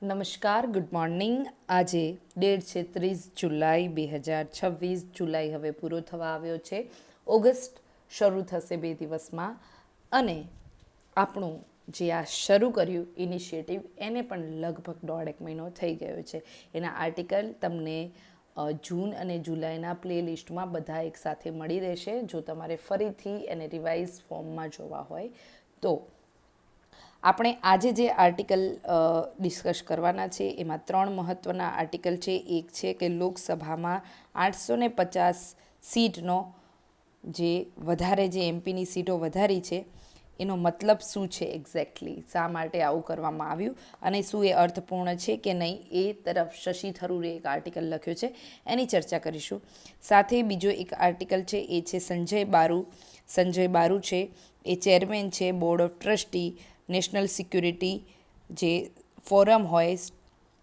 નમસ્કાર, good morning. આજે date છે 30 જુલાઈ 2026. જુલાઈ હવે પૂરો થવા આવ્યો છે. ઓગસ્ટ શરૂ થશે 2 દિવસમાં. અને આપણું જે આ શરૂ કર્યું ઇનિશિયેટિવ એને પણ લગભગ 1.5 મહિનો થઈ ગયો છે. એના આર્ટિકલ તમને જૂન અને જુલાઈના પ્લેલિસ્ટમાં બધા એકસાથે મળી રહેશે. જો તમારે ફરીથી એને રિવાઇઝ ફોર્મમાં જોવા હોય તો આપણે આજે જે આર્ટિકલ ડિસ્કસ કરવાના છે એમાં 3 મહત્ત્વના આર્ટિકલ છે. એક છે કે લોકસભામાં 850 સીટનો જે વધારે જે એમપીની સીટો વધારી છે એનો મતલબ શું છે એક્ઝેક્ટલી, શા માટે આવું કરવામાં આવ્યું અને શું એ અર્થપૂર્ણ છે કે નહીં, એ તરફ શશી થરૂરે એક આર્ટિકલ લખ્યો છે, એની ચર્ચા કરીશું. સાથે બીજો એક આર્ટિકલ છે એ છે સંજય બારુ છે, એ ચેરમેન છે board of trustee national security જે ફોરમ હોય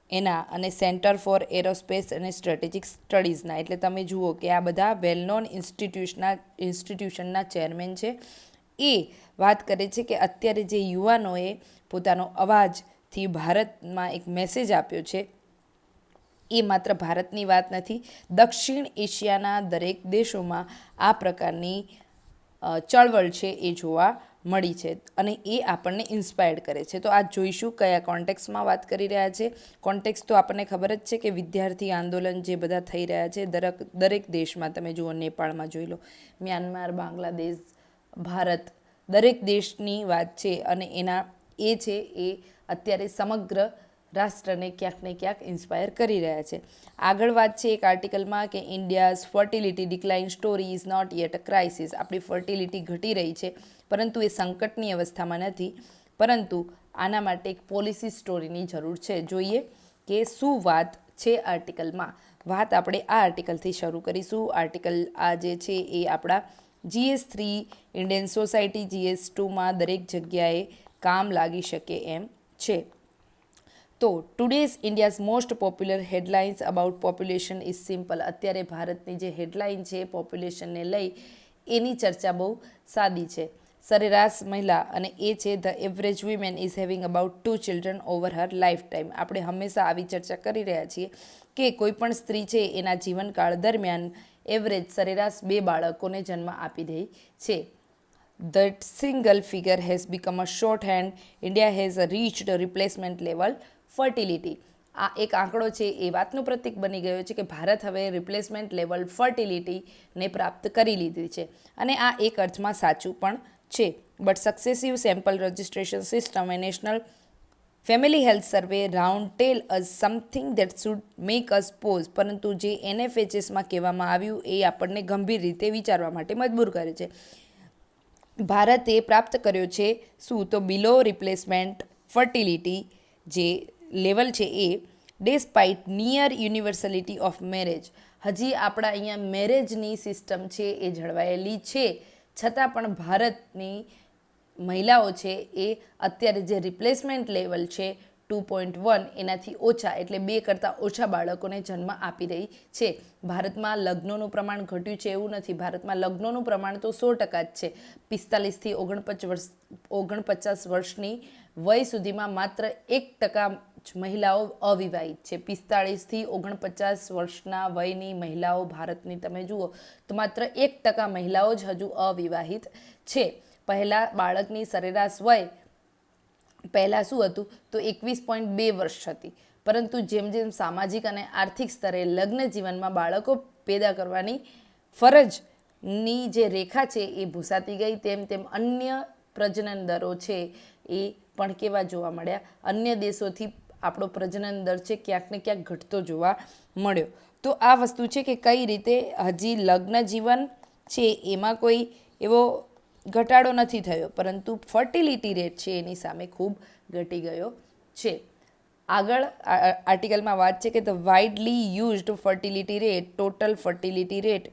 એના અને સેન્ટર ફોર એરોસ્પેસ અને સ્ટ્રેટેજિક સ્ટડીઝના. એટલે તમે જુઓ કે આ બધા વેલ નોન ઇન્સ્ટિટ્યુશનના ચેરમેન છે. એ વાત કરે છે કે અત્યારે જે યુવાનોએ પોતાનો અવાજથી ભારતમાં એક મેસેજ આપ્યો છે એ માત્ર ભારતની વાત નથી, દક્ષિણ એશિયાના દરેક દેશોમાં આ પ્રકારની ચળવળ છે એ જોવા મળી છે અને એ આપણને ઇન્સ્પાયર્ડ કરે છે. તો આ જોઈશું કયા કોન્ટેક્સમાં વાત કરી રહ્યા છે. કોન્ટેક્સ તો આપણને ખબર જ છે કે વિદ્યાર્થી આંદોલન જે બધા થઈ રહ્યા છે દરેક દેશમાં, તમે જુઓ નેપાળમાં જોઈ લો, મ્યાનમાર, બાંગ્લાદેશ, ભારત, દરેક દેશની વાત છે અને એના એ છે એ અત્યારે સમગ્ર રાષ્ટ્રને ક્યાંક ને ક્યાંક ઇન્સ્પાયર કરી રહ્યા છે. આગળ વાત છે એક આર્ટિકલમાં કે India's fertility decline story is not yet a crisis. આપણી ફર્ટિલિટી ઘટી રહી છે પરંતુ એ સંકટની અવસ્થામાં નથી, પરંતુ આના માટે એક પોલિસી સ્ટોરીની જરૂર છે. જોઈએ કે શું વાત છે આર્ટિકલમાં. વાત આપણે આ આર્ટિકલથી શરૂ કરીશું. આર્ટિકલ આ જે છે એ આપણા GS3 ઇન્ડિયન સોસાયટી GS2માં દરેક જગ્યાએ કામ લાગી શકે એમ છે. તો today's India's most popular headlines about population is simple. અત્યારે ભારતની જે હેડલાઇન છે પોપ્યુલેશનને લઈ એની ચર્ચા બહુ સાદી છે. સરેરાશ મહિલા અને એ છે the average woman is having about 2 children over her lifetime. આપણે હંમેશા આવી ચર્ચા કરી રહ્યા છીએ કે કોઈ પણ સ્ત્રી છે એના જીવનકાળ દરમિયાન એવરેજ સરેરાશ 2 બાળકોને જન્મ આપી દે છે. That single figure has become a shorthand. India has reached a replacement level fertility. આ એક આંકડો છે એ વાતનું પ્રતીક બની ગયો છે કે ભારત હવે રિપ્લેસમેન્ટ લેવલ ફર્ટિલિટીને પ્રાપ્ત કરી લીધી છે અને આ એક અર્થમાં સાચું પણ છે. But successive sample registration system એ national family health survey round tell us something that should make us pause. પરંતુ જે NFHSમાં કહેવામાં આવ્યું એ આપણને ગંભીર રીતે વિચારવા માટે મજબૂર કરે છે. ભારતે પ્રાપ્ત કર્યો છે શું, તો બિલો રિપ્લેસમેન્ટ ફર્ટિલિટી જે લેવલ છે એ ડેસ્પાઇટ નિયર યુનિવર્સલિટી ઓફ મેરેજ. હજી આપણા અહીંયા મેરેજની સિસ્ટમ છે એ જળવાયેલી છે, છતાં પણ ભારતની મહિલાઓ છે એ અત્યારે જે રિપ્લેસમેન્ટ લેવલ છે 2.1 એનાથી ઓછા, એટલે 2 કરતાં ઓછા બાળકોને જન્મ આપી રહી છે. ભારતમાં લગ્નોનું પ્રમાણ ઘટ્યું છે એવું નથી. ભારતમાં લગ્નોનું પ્રમાણ તો 100% જ છે. 45થી 49 વર્ષની વય સુધીમાં માત્ર 1% મહિલાઓ અવિવાહિત છે. 45થી 49 વર્ષના વયની મહિલાઓ ભારતની તમે જુઓ તો માત્ર 1% મહિલાઓ જ હજુ અવિવાહિત છે. પહેલાં બાળકની સરેરાશ વય પહેલાં શું હતું તો 21.2 વર્ષ હતી, પરંતુ જેમ જેમ સામાજિક અને આર્થિક સ્તરે લગ્ન જીવનમાં બાળકો પેદા કરવાની ફરજની જે રેખા છે એ ભૂસાતી ગઈ, તેમ તેમ અન્ય પ્રજનન દરો છે એ પણ કેવા જોવા મળ્યા. અન્ય દેશોથી આપણો પ્રજનન દર છે ક્યાંક ને ક્યાંક ઘટતો જોવા મળ્યો. તો આ વસ્તુ છે કે કઈ રીતે હજી લગ્ન જીવન છે એમાં કોઈ એવો ઘટાડો નથી થયો, પરંતુ ફર્ટિલિટી રેટ છે એની સામે ખૂબ ઘટી ગયો છે. આગળ આર્ટિકલમાં વાત છે કે the widely used fertility rate, total fertility rate,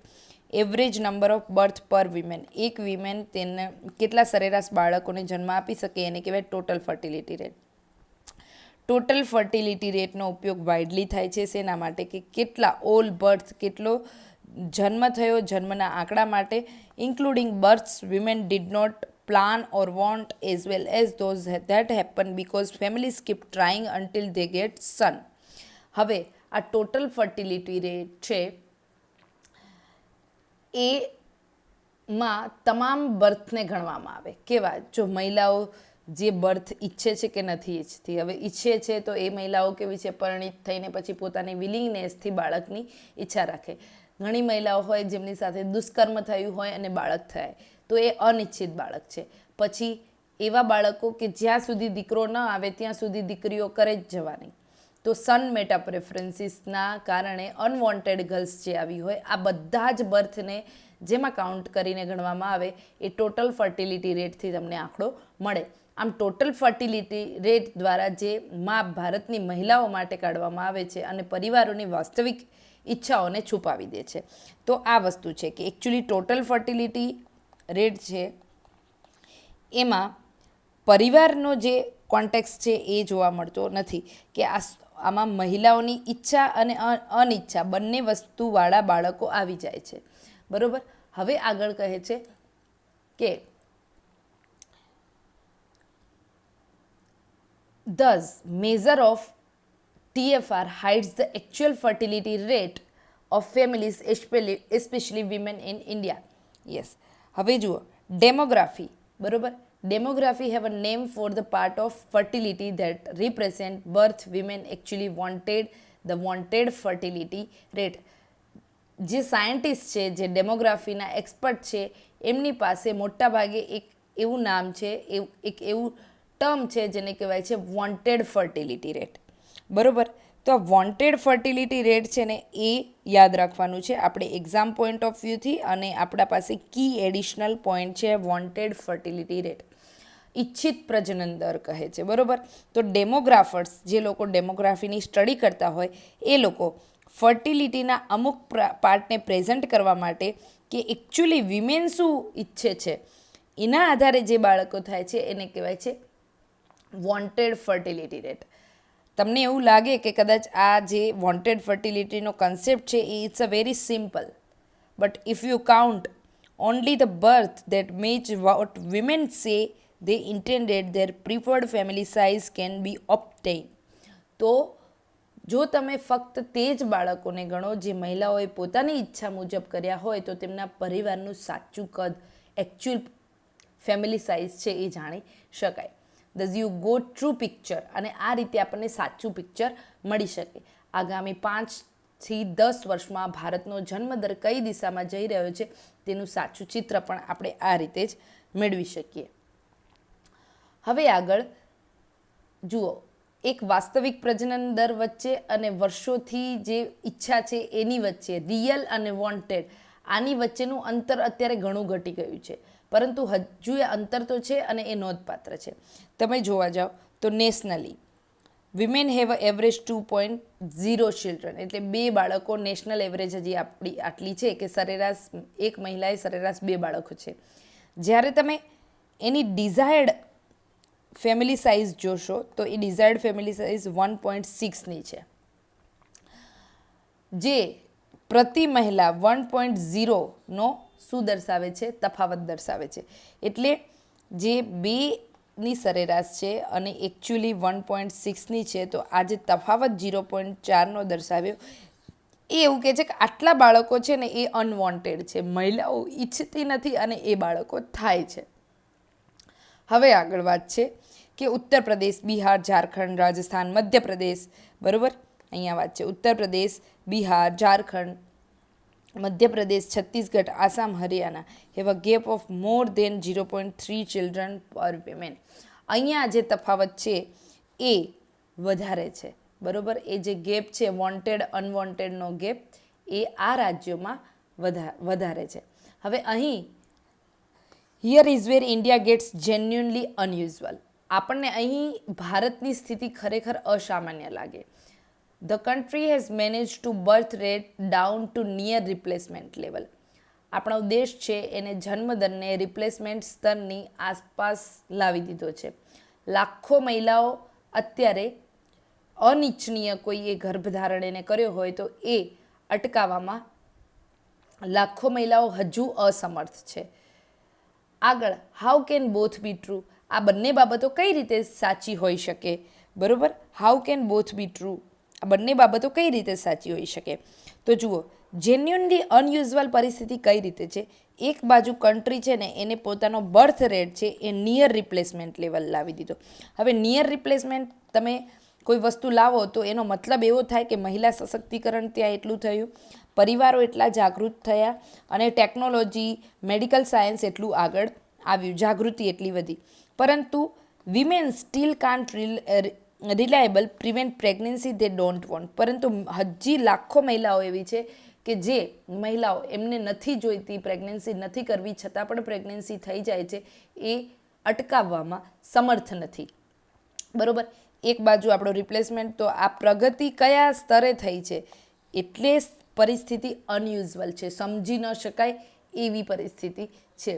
average number of birth per women. એક વિમેન તેને કેટલા સરેરાશ બાળકોને જન્મ આપી શકે એને કહેવાય total fertility rate. Total fertility રેટનો ઉપયોગ વાઇડલી થાય છે શેના માટે કે કેટલા ઓલ બર્થ, કેટલો જન્મ થયો, જન્મના આંકડા માટે, including births women did not plan or want as well as those that happen because families keep trying until they get son. હવે આ ટોટલ ફર્ટિલિટી રેટ છે એમાં તમામ બર્થને ગણવામાં આવે. કેવા? જો મહિલાઓ જે બર્થ ઈચ્છે છે કે નથી ઈચ્છતી. હવે ઈચ્છે છે તો એ મહિલાઓ કેવી છે, પરિણીત થઈને પછી પોતાની વિલિંગનેસથી બાળકની ઈચ્છા રાખે. ઘણી મહિલાઓ હોય જેમની સાથે દુષ્કર્મ થયું હોય અને બાળક થાય તો એ અનિચ્છિત બાળક છે. પછી એવા બાળકો કે જ્યાં સુધી દીકરો ન આવે ત્યાં સુધી દીકરીઓ કરે જ જવાની. તો સન મેટા પ્રેફરન્સીસના કારણે અનવોન્ટેડ ગર્લ્સ જે આવી હોય આ બધા જ બર્થને જેમાં કાઉન્ટ કરીને ગણવામાં આવે એ ટોટલ ફર્ટિલિટી રેટથી તમને આંકડો મળે. આમ ટોટલ ફર્ટિલિટી રેટ દ્વારા જે માપ ભારતની મહિલાઓ માટે કાઢવામાં આવે છે અને પરિવારોની વાસ્તવિક ઈચ્છાઓને છુપાવી દે છે. તો આ વસ્તુ છે કે એકચ્યુઅલી ટોટલ ફર્ટિલિટી રેટ છે એમાં પરિવારનો જે કોન્ટેક્સ્ટ છે એ જોવા મળતો નથી કે આમાં મહિલાઓની ઈચ્છા અને અનિચ્છા બંને વસ્તુવાળા બાળકો આવી જાય છે. બરાબર. હવે આગળ કહે છે કે thus measure of TFR hides the actual fertility rate of families, especially women in India. Yes. હવે જુઓ ડેમોગ્રાફી. બરાબર. Demography have a name for the part of fertility that represent birth women actually wanted, the wanted fertility rate. જે scientist છે, જે ડેમોગ્રાફીના expert છે, એમની પાસે મોટાભાગે એક એવું નામ છે, એક એવું ટર્મ છે જેને કહેવાય છે વોન્ટેડ ફર્ટિલિટી રેટ. બરાબર. તો આ વોન્ટેડ ફર્ટિલિટી રેટ છે ને એ યાદ રાખવાનું છે આપણે એક્ઝામ પોઈન્ટ ઓફ વ્યૂથી, અને આપણા પાસે કી એડિશનલ પોઈન્ટ છે વોન્ટેડ ફર્ટિલિટી રેટ. ઈચ્છિત પ્રજનન દર કહે છે. બરાબર. તો ડેમોગ્રાફર્સ, જે લોકો ડેમોગ્રાફીની સ્ટડી કરતા હોય એ લોકો ફર્ટિલિટીના અમુક પાર્ટને પ્રેઝન્ટ કરવા માટે કે એકચ્યુઅલી વિમેન શું ઈચ્છે છે એના આધારે જે બાળકો થાય છે એને કહેવાય છે વોન્ટેડ ફર્ટિલિટી રેટ. તમને એવું લાગે કે કદાચ આ જે વોન્ટેડ ફર્ટિલિટીનો કન્સેપ્ટ છે એ it's a very simple, but if you count only the birth that match what women say they intended their preferred family size can be obtained. તો જો તમે ફક્ત તે જ બાળકોને ગણો જે મહિલાઓએ પોતાની ઈચ્છા મુજબ કર્યા હોય તો તેમના પરિવારનું સાચું કદ, એકચ્યુઅલ ફેમિલી સાઇઝ છે એ જાણી શકાય. દસ યુ ગો ટ્રુ પિક્ચર, અને આ રીતે આપણને સાચું પિક્ચર મળી શકે. આગામી 5 થી 10 વર્ષમાં ભારતનો જન્મદર કઈ દિશામાં જઈ રહ્યો છે તેનું સાચું ચિત્ર પણ આપણે આ રીતે જ મેળવી શકીએ. હવે આગળ જુઓ, એક વાસ્તવિક પ્રજનન દર વચ્ચે અને વર્ષોથી જે ઈચ્છા છે એની વચ્ચે, રિયલ અને વોન્ટેડ, આની વચ્ચેનું અંતર અત્યારે ઘણું ઘટી ગયું છે, પરંતુ હજુ એ અંતર તો છે અને એ નોંધપાત્ર છે. તમે જોવા જાઓ તો nationally women have average 2.0 children, એટલે 2 બાળકો નેશનલ એવરેજ હજી આપણી આટલી છે કે સરેરાશ એક મહિલાએ સરેરાશ 2 બાળકો છે. જ્યારે તમે એની ડિઝાયર્ડ ફેમિલી સાઇઝ જોશો તો એ ડિઝાયર્ડ ફેમિલી સાઇઝ 1.6ની છે, જે પ્રતિ મહિલા 1.0નો શું દર્શાવે છે? તફાવત દર્શાવે છે. એટલે જે 2ની સરેરાશ છે અને એકચ્યુઅલી 1.6ની છે, તો આ જે તફાવત 0.4નો દર્શાવ્યો એ એવું કહે છે કે આટલા બાળકો છે ને એ અનવોન્ટેડ છે, મહિલાઓ ઈચ્છતી નથી અને એ બાળકો થાય છે. હવે આગળ વાત છે કે ઉત્તર પ્રદેશ, બિહાર, ઝારખંડ, રાજસ્થાન, મધ્યપ્રદેશ. બરાબર. અહીંયા વાત છે Uttar Pradesh, Bihar, Jharkhand, Madhya Pradesh, Chhattisgarh, Assam, Haryana have a gap of more than 0.3 children per women. અહીંયા જે તફાવત છે એ વધારે છે. બરાબર. એ જે ગેપ છે વોન્ટેડ અનવોન્ટેડનો ગેપ એ આ રાજ્યોમાં વધારે છે. હવે અહીં here is where India gets genuinely unusual. આપણને અહીં ભારતની સ્થિતિ ખરેખર અસામાન્ય લાગે. The country has manage to birth rate down to near replacement level. આપણો દેશ છે એને જન્મદરને રિપ્લેસમેન્ટ સ્તરની આસપાસ લાવી દીધો છે. લાખો મહિલાઓ અત્યારે અનિચ્છનીય કોઈએ ગર્ભધારણ એને કર્યો હોય તો એ અટકાવવામાં લાખો મહિલાઓ હજુ અસમર્થ છે. આગળ how can both be true, આ બંને બાબતો કઈ રીતે સાચી હોઈ શકે, બરોબર. How can both be true, આ બંને બાબતો કઈ રીતે સાચી હોઈ શકે. તો જુઓ, જેન્યુઅનલી અનયુઝ્યુઅલ પરિસ્થિતિ કઈ રીતે છે. એક બાજુ કન્ટ્રી છે ને એને પોતાનો બર્થ રેટ છે એ નિયર રિપ્લેસમેન્ટ લેવલ લાવી દીધો. હવે નિયર રિપ્લેસમેન્ટ તમે કોઈ વસ્તુ લાવો તો એનો મતલબ એવો થાય કે મહિલા સશક્તિકરણ ત્યાં એટલું થયું, પરિવારો એટલા જાગૃત થયા અને ટેકનોલોજી, મેડિકલ સાયન્સ એટલું આગળ આવ્યું, જાગૃતિ એટલી વધી. પરંતુ women steel can't reliable prevent pregnancy they don't want. પરંતુ હજી લાખો મહિલાઓ એવી છે કે જે મહિલાઓ એમને નથી જોઈતી, પ્રેગ્નન્સી નથી કરવી છતાં પણ પ્રેગ્નન્સી થઈ જાય છે, એ અટકાવવામાં સમર્થ નથી, બરોબર. એક બાજુ આપણો રિપ્લેસમેન્ટ, તો આ પ્રગતિ કયા સ્તરે થઈ છે એટલે પરિસ્થિતિ અનયુઝ્યુઅલ છે, સમજી ન શકાય એવી પરિસ્થિતિ છે.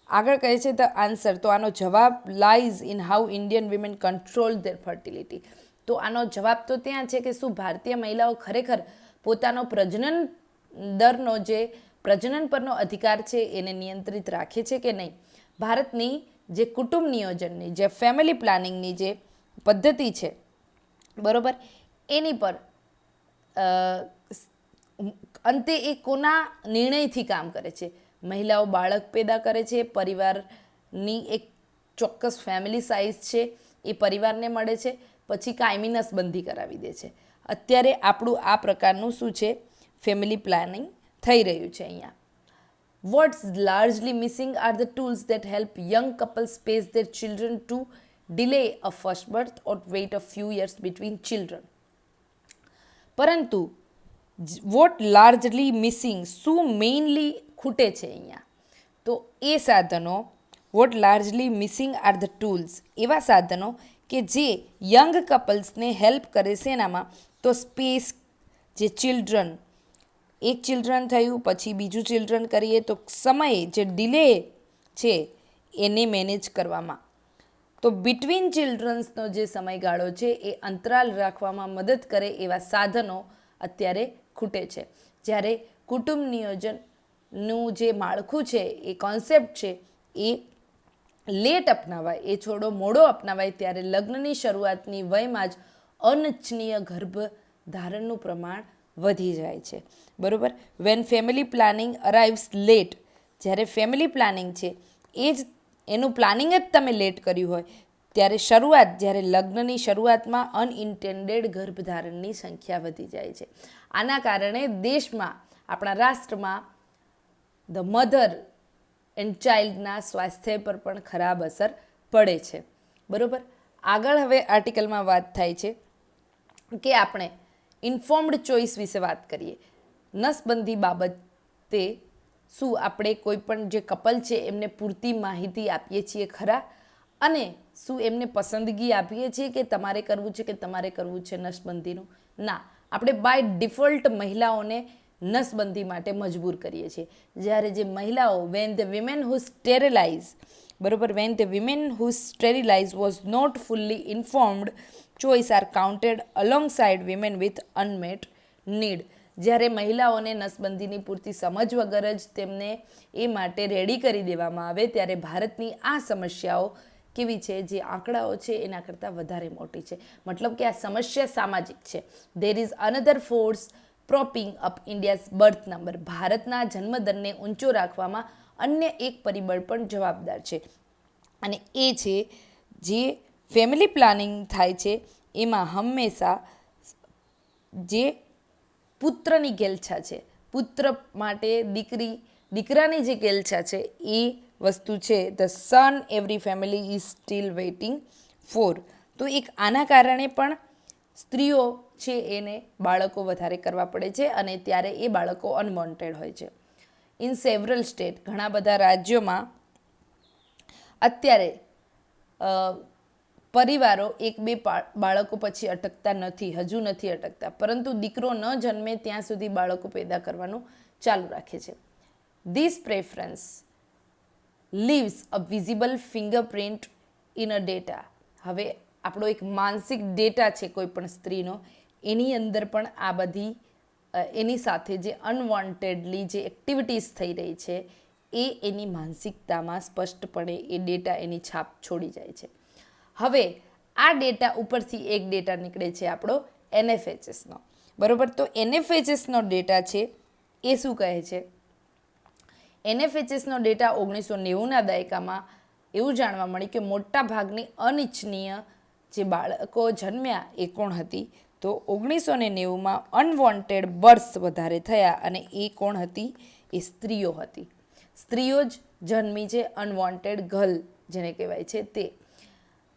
આગળ કહે છે ધ આન્સર, તો આનો જવાબ lies in how Indian women control there fertility. તો આનો જવાબ તો ત્યાં છે કે શું ભારતીય મહિલાઓ ખરેખર પોતાનો પ્રજનન દરનો જે પ્રજનન પરનો અધિકાર છે એને નિયંત્રિત રાખે છે કે નહીં. ભારતની જે કુટુંબ નિયોજનની, જે ફેમિલી પ્લાનિંગની જે પદ્ધતિ છે, બરોબર, એની પર અંતે એ કોના નિર્ણયથી કામ કરે છે. મહિલાઓ બાળક પેદા કરે છે, પરિવારની એક ચોક્કસ ફેમિલી સાઇઝ છે એ પરિવારને મળે છે, પછી કાયમી નસબંધી કરાવી દે છે. અત્યારે આપણું આ પ્રકારનું શું છે, ફેમિલી પ્લાનિંગ થઈ રહ્યું છે અહીંયા. What's largely missing are the tools that help young couples space their children to delay a first birth or wait a few years between children. પરંતુ વોટ લાર્જલી મિસિંગ, શું મેઇનલી ખૂટે છે અહીંયા, તો એ સાધનો, what largely missing are the tools, એવા સાધનો કે જે યંગ કપલ્સને હેલ્પ કરે છે એનામાં. તો સ્પેસ, જે ચિલ્ડ્રન, એક ચિલ્ડ્રન થયું પછી બીજું ચિલ્ડ્રન કરીએ તો સમય જે ડિલે છે એને મેનેજ કરવામાં. તો બિટવીન ચિલ્ડ્રન્સનો જે સમયગાળો છે એ અંતરાલ રાખવામાં મદદ કરે એવા સાધનો અત્યારે ખૂટે છે. જ્યારે કુટુંબ નિયોજનનું જે માળખું છે, એ કોન્સેપ્ટ છે, એ લેટ અપનાવાય, એ થોડો મોડો અપનાવાય ત્યારે લગ્નની શરૂઆતની વયમાં જ અનિચ્છનીય ગર્ભધારણનું પ્રમાણ વધી જાય છે, બરાબર. When family planning arrives late, જ્યારે ફેમિલી પ્લાનિંગ છે એ જ એનું પ્લાનિંગ જ તમે લેટ કર્યું હોય ત્યારે જ્યારે લગ્નની શરૂઆતમાં અનઇન્ટેન્ડેડ ગર્ભધારણની સંખ્યા વધી જાય છે. આના કારણે દેશમાં, આપણા રાષ્ટ્રમાં ધ મધર એન્ડ ચાઇલ્ડના સ્વાસ્થ્ય પર પણ ખરાબ અસર પડે છે, બરાબર. આગળ હવે આર્ટિકલમાં વાત થાય છે કે આપણે ઇન્ફોર્મ્ડ ચોઇસ વિશે વાત કરીએ. નસબંધી બાબતે શું આપણે કોઈ પણ જે કપલ છે એમને પૂરતી માહિતી આપીએ છીએ ખરા, અને શું એમને પસંદગી આપીએ છીએ કે તમારે કરવું છે કે તમારે કરવું છે નસબંધીનું? ના, આપણે બાય ડિફોલ્ટ મહિલાઓને નસબંધી માટે મજબૂર કરીએ છીએ. જ્યારે જે મહિલાઓ, when the women who sterilize, બરોબર, when the women who sterilize was not fully informed choice are counted alongside women with unmet need. જ્યારે મહિલાઓને નસબંધીની પૂરતી સમજ વગર જ તેમને એ માટે રેડી કરી દેવામાં આવે ત્યારે ભારતની આ સમસ્યાઓ કેવી છે, જે આંકડાઓ છે એના કરતાં વધારે મોટી છે. મતલબ કે આ સમસ્યા સામાજિક છે. There is another force propping up India's birth number. ભારતના જન્મદરને ઊંચો રાખવામાં અન્ય એક પરિબળ પણ જવાબદાર છે, અને એ છે જે ફેમિલી પ્લાનિંગ થાય છે એમાં હંમેશા જે પુત્રની ગેલછા છે, પુત્ર માટે દીકરાની જે ગેલછા છે એ વસ્તુ છે. The son every family is still waiting for. તો એક આના કારણે પણ સ્ત્રીઓ છે એને બાળકો વધારે કરવા પડે છે, અને ત્યારે એ બાળકો અનવોન્ટેડ હોય છે. ઇન સેવરલ સ્ટેટ, ઘણા બધા રાજ્યોમાં અત્યારે પરિવારો એક બે બાળકો પછી અટકતા નથી, હજુ નથી અટકતા, પરંતુ દીકરો ન જન્મે ત્યાં સુધી બાળકો પેદા કરવાનું ચાલુ રાખે છે. This preference leaves a visible fingerprint in a data. હવે આપણો એક માનસિક ડેટા છે કોઈ પણ સ્ત્રીનો, એની અંદર પણ આ બધી એની સાથે જે અનવોન્ટેડલી જે એક્ટિવિટીઝ થઈ રહી છે એ એની માનસિકતામાં સ્પષ્ટપણે એ ડેટા એની છાપ છોડી જાય છે. હવે આ ડેટા ઉપરથી એક ડેટા નીકળે છે આપણો NFHSનો, બરાબર. તો NFHSનો ડેટા છે એ શું કહે છે? NFHSનો ડેટા 1990ના દાયકામાં એવું જાણવા મળ્યું કે મોટા ભાગની અનિચ્છનીય જે બાળકો જન્મ્યા એ કોણ હતી? તો 1990માં અનવોન્ટેડ બર્થ્સ વધારે થયા અને એ કોણ હતી? એ સ્ત્રીઓ હતી. સ્ત્રીઓ જ જન્મી છે, અનવોન્ટેડ ગર્લ જેને કહેવાય છે તે.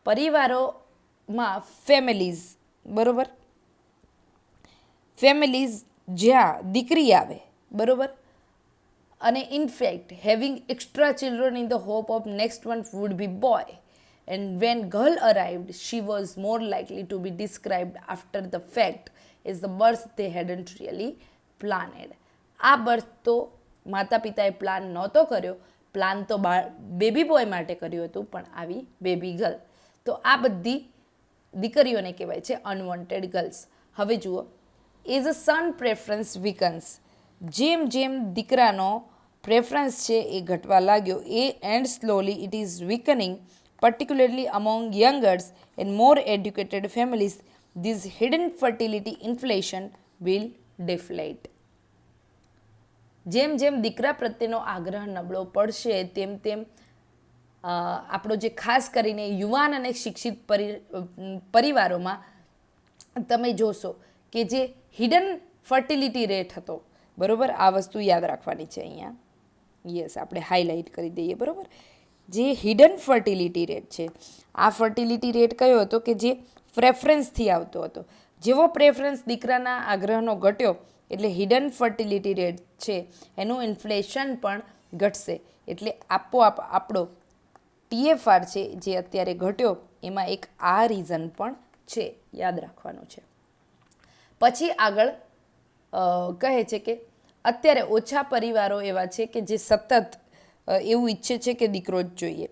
પરિવારોમાં ફેમિલીઝ, બરાબર, ફેમિલીઝ જ્યાં દીકરી આવે, બરાબર, અને in fact having extra children in the hope of next one would be boy, and when girl arrived she was more likely to be described after the fact as the birth they hadn't really planned. આ birth તો માતા પિતાએ plan નહોતો કર્યો, plan તો baby boy માટે કર્યું હતું, પણ આવી બેબી ગર્લ. તો આ બધી દીકરીઓને કહેવાય છે અનવોન્ટેડ ગર્લ્સ. હવે જુઓ, એઝ અ સન પ્રેફરન્સ વીકન્સ, જેમ જેમ દીકરાનો પ્રેફરન્સ છે એ ઘટવા લાગ્યો, and slowly it is weakening, particularly among youngers and more educated families, this hidden fertility inflation will deflate. જેમ જેમ દીકરા પ્રત્યેનો આગ્રહ નબળો પડશે તેમ તેમ આપણો જે ખાસ કરીને યુવાન અને શિક્ષિત પરિવારોમાં તમે જોશો કે જે હિડન ફર્ટિલિટી રેટ હતો, બરાબર, આ વસ્તુ યાદ રાખવાની છે અહીંયા. યસ, આપણે હાઇલાઇટ કરી દઈએ, બરાબર. જે હિડન ફર્ટિલિટી રેટ છે, આ ફર્ટિલિટી રેટ કયો હતો? કે જે પ્રેફરન્સથી આવતો હતો. જેવો પ્રેફરન્સ દીકરાના આગ્રહનો ઘટ્યો એટલે હિડન ફર્ટિલિટી રેટ છે એનું ઇન્ફ્લેશન પણ ઘટશે. એટલે આપોઆપ આપણો TFR છે જે અત્યારે ઘટ્યો, એમાં એક આ રીઝન પણ છે, યાદ રાખવાનું છે. પછી આગળ કહે છે કે અત્યારે ઓછા પરિવારો એવા છે કે જે સતત એવું ઈચ્છે છે કે દીકરો જ જોઈએ.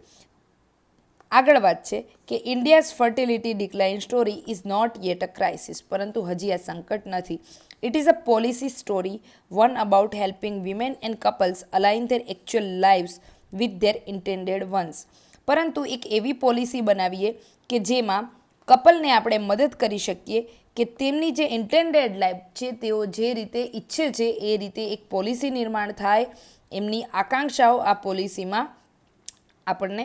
આગળ વાત છે કે India's fertility decline story is not yet a crisis, પરંતુ હજી આ સંકટ નથી. It is a policy story, one about helping women and couples align their actual lives with their intended ones. પરંતુ એક એવી પોલિસી બનાવીએ કે જેમાં કપલને આપણે મદદ કરી શકીએ કે તેમની જે ઇન્ટેન્ડેડ લાઈફ છે તેઓ જે રીતે ઈચ્છે છે એ રીતે એક પોલિસી નિર્માણ થાય. એમની આકાંક્ષાઓ આ પોલિસીમાં આપણને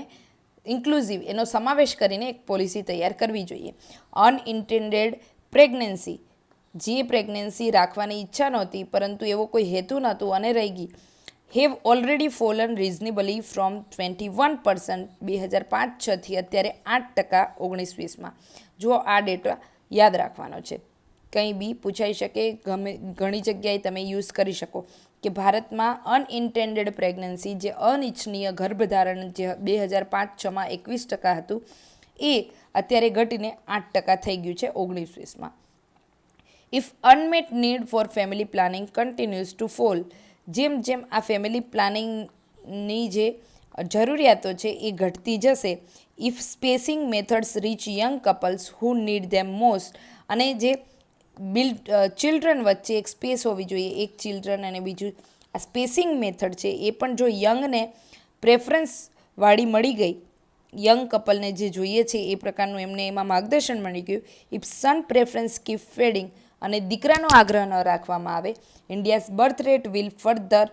ઇન્ક્લુઝિવ એનો સમાવેશ કરીને એક પોલિસી તૈયાર કરવી જોઈએ. અનઇન્ટેન્ડેડ પ્રેગ્નન્સી, જે પ્રેગ્નન્સી રાખવાની ઈચ્છા નહોતી પરંતુ એવો કોઈ હેતુ નહોતું અને રહી ગઈ, હેવ ઓલરેડી ફોલન રિઝનેબલી ફ્રોમ 21% 2005-06થી અત્યારે 8% 19-20માં. જુઓ, આ ડેટા યાદ રાખવાનો છે, કંઈ બી પૂછાઈ શકે, ઘણી જગ્યાએ તમે યુઝ કરી શકો કે ભારતમાં અનઇન્ટેન્ડેડ પ્રેગ્નન્સી, જે અનિચ્છનીય ગર્ભધારણ જે 2005-06માં 21% હતું, એ અત્યારે ઘટીને 8% થઈ ગયું છે 19-20માં. If unmet need for family planning continues to fall, જેમ જેમ આ ફેમિલી પ્લાનિંગની જે જરૂરિયાતો છે એ ઘટતી જશે, if spacing methods reach young couples who need them most, અને જે ચિલ્ડ્રન વચ્ચે એક સ્પેસ હોવી જોઈએ, એક ચિલ્ડ્રન અને બીજું આ સ્પેસિંગ મેથડ છે એ પણ જો યંગને પ્રેફરન્સવાળી મળી ગઈ, યંગ કપલને જે જોઈએ છે એ પ્રકારનું એમને એમાં માર્ગદર્શન મળી ગયું, if son preference keep fading, અને દીકરાનો આગ્રહ ન રાખવામાં આવે, India's birth rate will further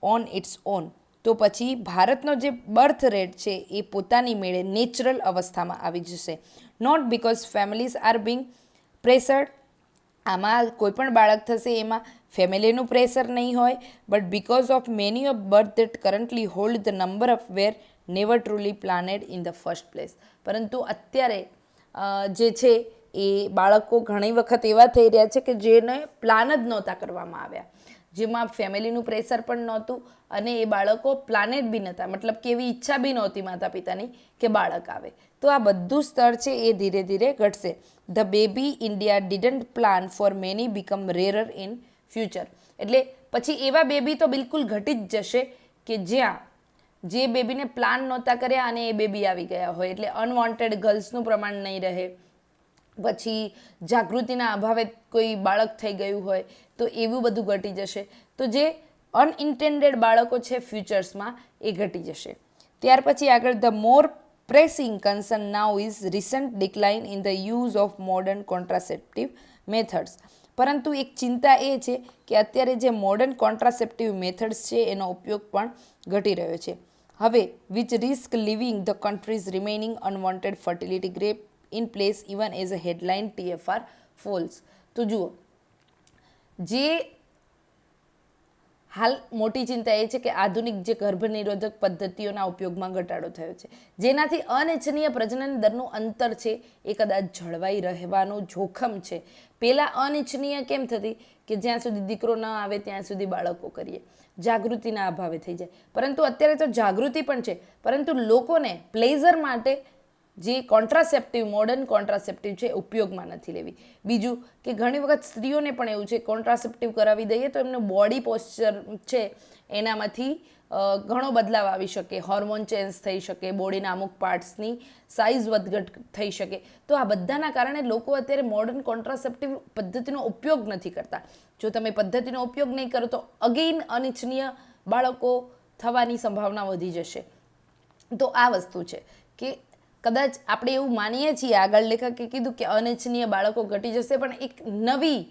on its own, તો પછી ભારતનો જે બર્થ રેટ છે એ પોતાની મેળે નેચરલ અવસ્થામાં આવી જશે. Not because families are being pressured, આમાં કોઈ પણ બાળક થશે એમાં ફેમિલીનું પ્રેશર નહીં હોય, but because of many of birth that currently hold the number of were never truly planned in the first place. પરંતુ અત્યારે જે છે એ બાળકો ઘણી વખત એવા થઈ રહ્યા છે કે જેને પ્લાન જ નહોતા કરવામાં આવ્યા, જેમાં ફેમિલીનું પ્રેશર પણ નહોતું અને એ બાળકો પ્લાનેડ બી નહોતા, મતલબ કે એવી ઈચ્છા બી નહોતી માતા પિતાની કે બાળક આવે. તો આ બધું સ્તર છે એ ધીરે ધીરે ઘટશે. The baby India didn't plan for many become રેરર in future. એટલે પછી એવા બેબી તો બિલકુલ ઘટી જ જશે કે જ્યાં જે બેબીને પ્લાન નહોતા કર્યા અને એ બેબી આવી ગયા હોય, એટલે અનવોન્ટેડ ગર્લ્સનું પ્રમાણ નહીં રહે. પછી જાગૃતિના અભાવે કોઈ બાળક થઈ ગયું હોય તો એવું બધું ઘટી જશે. તો જે અનઇન્ટેન્ડેડ બાળકો છે ફ્યુચર્સમાં એ ઘટી જશે. ત્યાર પછી આગળ the more pressing concern now is recent decline in the use of modern contraceptive methods. પરંતુ એક ચિંતા એ છે કે અત્યારે જે મોડર્ન કોન્ટ્રાસેપ્ટિવ મેથડ્સ છે એનો ઉપયોગ પણ ઘટી રહ્યો છે. હવે which risk leaving the countries remaining unwanted fertility gap in place even as a headline TFR falls. તો જુઓ, જે હાલ મોટી ચિંતા એ છે કે આધુનિક જે ગર્ભનિરોધક પદ્ધતિઓના ઉપયોગમાં ઘટાડો થયો છે, જેનાથી અનિચ્છનીય પ્રજનન દરનું અંતર છે એ કદાચ જળવાઈ રહેવાનું જોખમ છે. પહેલાં અનિચ્છનીય કેમ થતી કે જ્યાં સુધી દીકરો ન આવે ત્યાં સુધી બાળકો કરીએ, જાગૃતિના અભાવે થઈ જાય. પરંતુ અત્યારે તો જાગૃતિ પણ છે, પરંતુ લોકોને પ્લેઝર માટે જે કોન્ટ્રાસેપ્ટિવ મોડર્ન કોન્ટ્રાસેપ્ટિવ છે ઉપયોગમાં નથી લેવી. બીજું કે ઘણી વખત સ્ત્રીઓને પણ એવું છે કોન્ટ્રાસેપ્ટિવ કરાવી દઈએ તો એમનું બોડી પોસ્ચર છે એનામાંથી ઘણો બદલાવ આવી શકે, હોર્મોન ચેન્જ થઈ શકે, બોડીના અમુક પાર્ટ્સની સાઇઝ વધઘટ થઈ શકે. તો આ બધાના કારણે લોકો અત્યારે મોડર્ન કોન્ટ્રાસેપ્ટિવ પદ્ધતિનો ઉપયોગ નથી કરતા. જો તમે પદ્ધતિનો ઉપયોગ નહીં કરો તો અગેઇન અનિચ્છનીય બાળકો થવાની સંભાવના વધી જશે. તો આ વસ્તુ છે કે કદાચ આપણે એવું માનીએ છીએ, આગળ લેખકે કીધું કે અનિચ્છનીય બાળકો ઘટી જશે, પણ એક નવી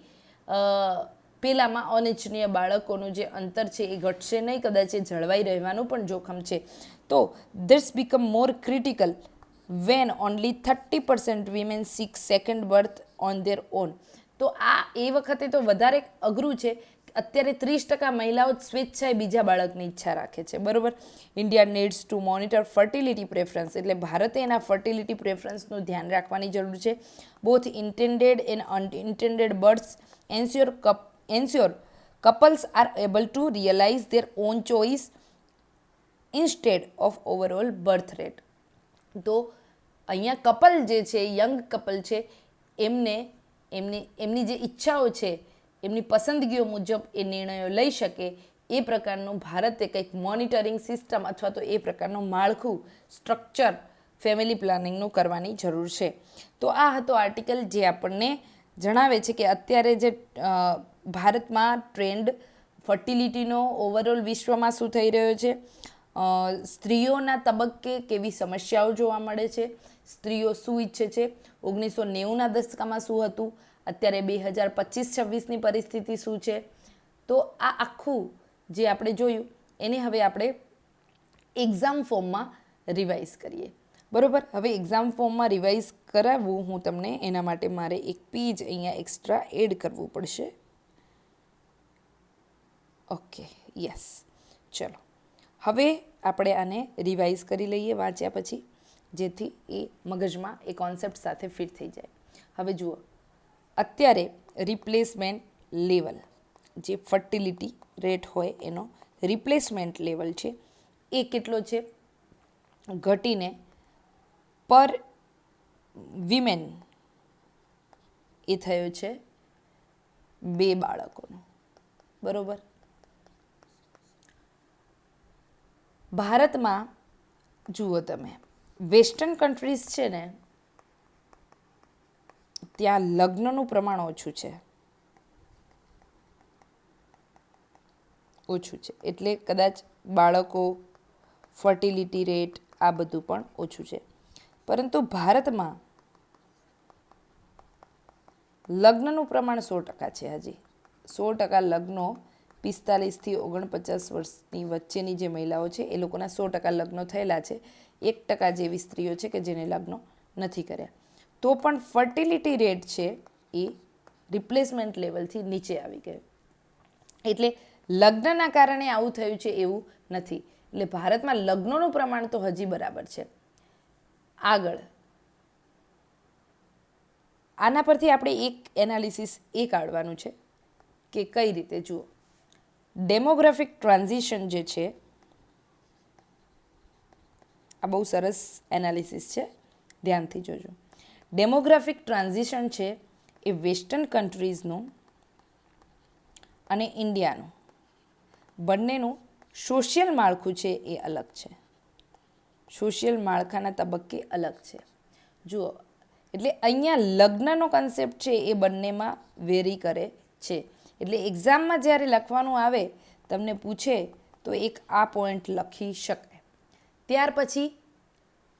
પેલામાં અનિચ્છનીય બાળકોનું જે અંતર છે એ ઘટશે નહીં, કદાચ એ જળવાઈ રહેવાનું પણ જોખમ છે. તો this become more critical when only 30% women seek second birth on their own. તો આ એ વખતે તો વધારે અઘરું છે. અત્યારે 30% મહિલાઓ સ્વેચ્છાએ બીજા બાળકની ઈચ્છા રાખે છે, બરાબર. India needs to monitor fertility preference, એટલે ભારતે એના ફર્ટિલિટી પ્રેફરન્સનું ધ્યાન રાખવાની જરૂર છે. Both intended and unintended births ensure couples are able to realise their own choice instead of overall birth rate. તો અહીંયા કપલ જે છે, યંગ કપલ છે, એમની જે ઈચ્છાઓ છે, એમની પસંદગીઓ મુજબ એ નિર્ણયો લઈ શકે એ પ્રકારનું ભારતે કંઈક મોનિટરિંગ સિસ્ટમ અથવા તો એ પ્રકારનું માળખું, સ્ટ્રક્ચર ફેમિલી પ્લાનિંગનું કરવાની જરૂર છે. તો આ હતો આર્ટિકલ જે આપણને જણાવે છે કે અત્યારે જે ભારતમાં ટ્રેન્ડ ફર્ટિલિટીનો ઓવરઓલ વિશ્વમાં શું થઈ રહ્યો છે, સ્ત્રીઓના તબક્કે કેવી સમસ્યાઓ જોવા મળે છે, સ્ત્રીઓ શું ઈચ્છે છે, 1990ના દશકામાં શું હતું, અત્યારે 2025-26ની પરિસ્થિતિ શું છે. તો આ આખું જે આપણે જોયું એને હવે આપણે એક્ઝામ ફોર્મમાં રિવાઇઝ કરીએ, બરાબર. હવે એક્ઝામ ફોર્મમાં રિવાઇઝ કરાવવું હું તમને, એના માટે મારે એક પેજ અહીંયા એક્સ્ટ્રા એડ કરવું પડશે. ઓકે, યસ, ચલો હવે આપણે આને રિવાઇઝ કરી લઈએ વાંચ્યા પછી, જેથી એ મગજમાં એ કોન્સેપ્ટ સાથે ફિટ થઈ જાય. હવે જુઓ, અત્યારે રિપ્લેસમેન્ટ લેવલ, જે ફર્ટિલિટી રેટ હોય એનો રિપ્લેસમેન્ટ લેવલ છે એ કેટલો છે, ઘટીને પર વિમેન એ થયો છે 2 બાળકોનો, બરાબર. ભારતમાં જુઓ તમે, વેસ્ટર્ન કન્ટ્રીઝ છે ને ત્યાં લગ્નનું પ્રમાણ ઓછું છે, એટલે કદાચ બાળકો, ફર્ટિલિટી રેટ આ બધું પણ ઓછું છે. પરંતુ ભારતમાં લગ્નનું પ્રમાણ 100% છે. હજી 100% લગ્નો 45થી 49 વર્ષની વચ્ચેની જે મહિલાઓ છે એ લોકોના 100% લગ્નો થયેલા છે. 1% જેવી સ્ત્રીઓ છે કે જેને લગ્નો નથી કર્યા. તો પણ ફર્ટિલિટી રેટ છે એ રિપ્લેસમેન્ટ લેવલથી નીચે આવી ગયો. એટલે લગ્નના કારણે આવું થયું છે એવું નથી. એટલે ભારતમાં લગ્નોનું પ્રમાણ તો હજી બરાબર છે. આગળ આના પરથી આપણે એક એનાલિસિસ એ કાઢવાનું છે કે કઈ રીતે, જુઓ, ડેમોગ્રાફિક ટ્રાન્ઝિશન જે છે આ બહુ સરસ એનાલિસિસ છે, ધ્યાનથી જોજો. ડેમોગ્રાફિક ટ્રાન્ઝિશન છે એ વેસ્ટર્ન કન્ટ્રીઝનું અને ઇન્ડિયાનું બંનેનું સોશિયલ માળખું છે એ અલગ છે. સોશિયલ માળખાના તબક્કે અલગ છે. જુઓ, એટલે અહીંયા લગ્નનો કન્સેપ્ટ છે એ બંનેમાં વેરી કરે છે. એટલે એક્ઝામમાં જ્યારે લખવાનું આવે તમને પૂછે તો એક આ પોઈન્ટ લખી શકાય. ત્યાર પછી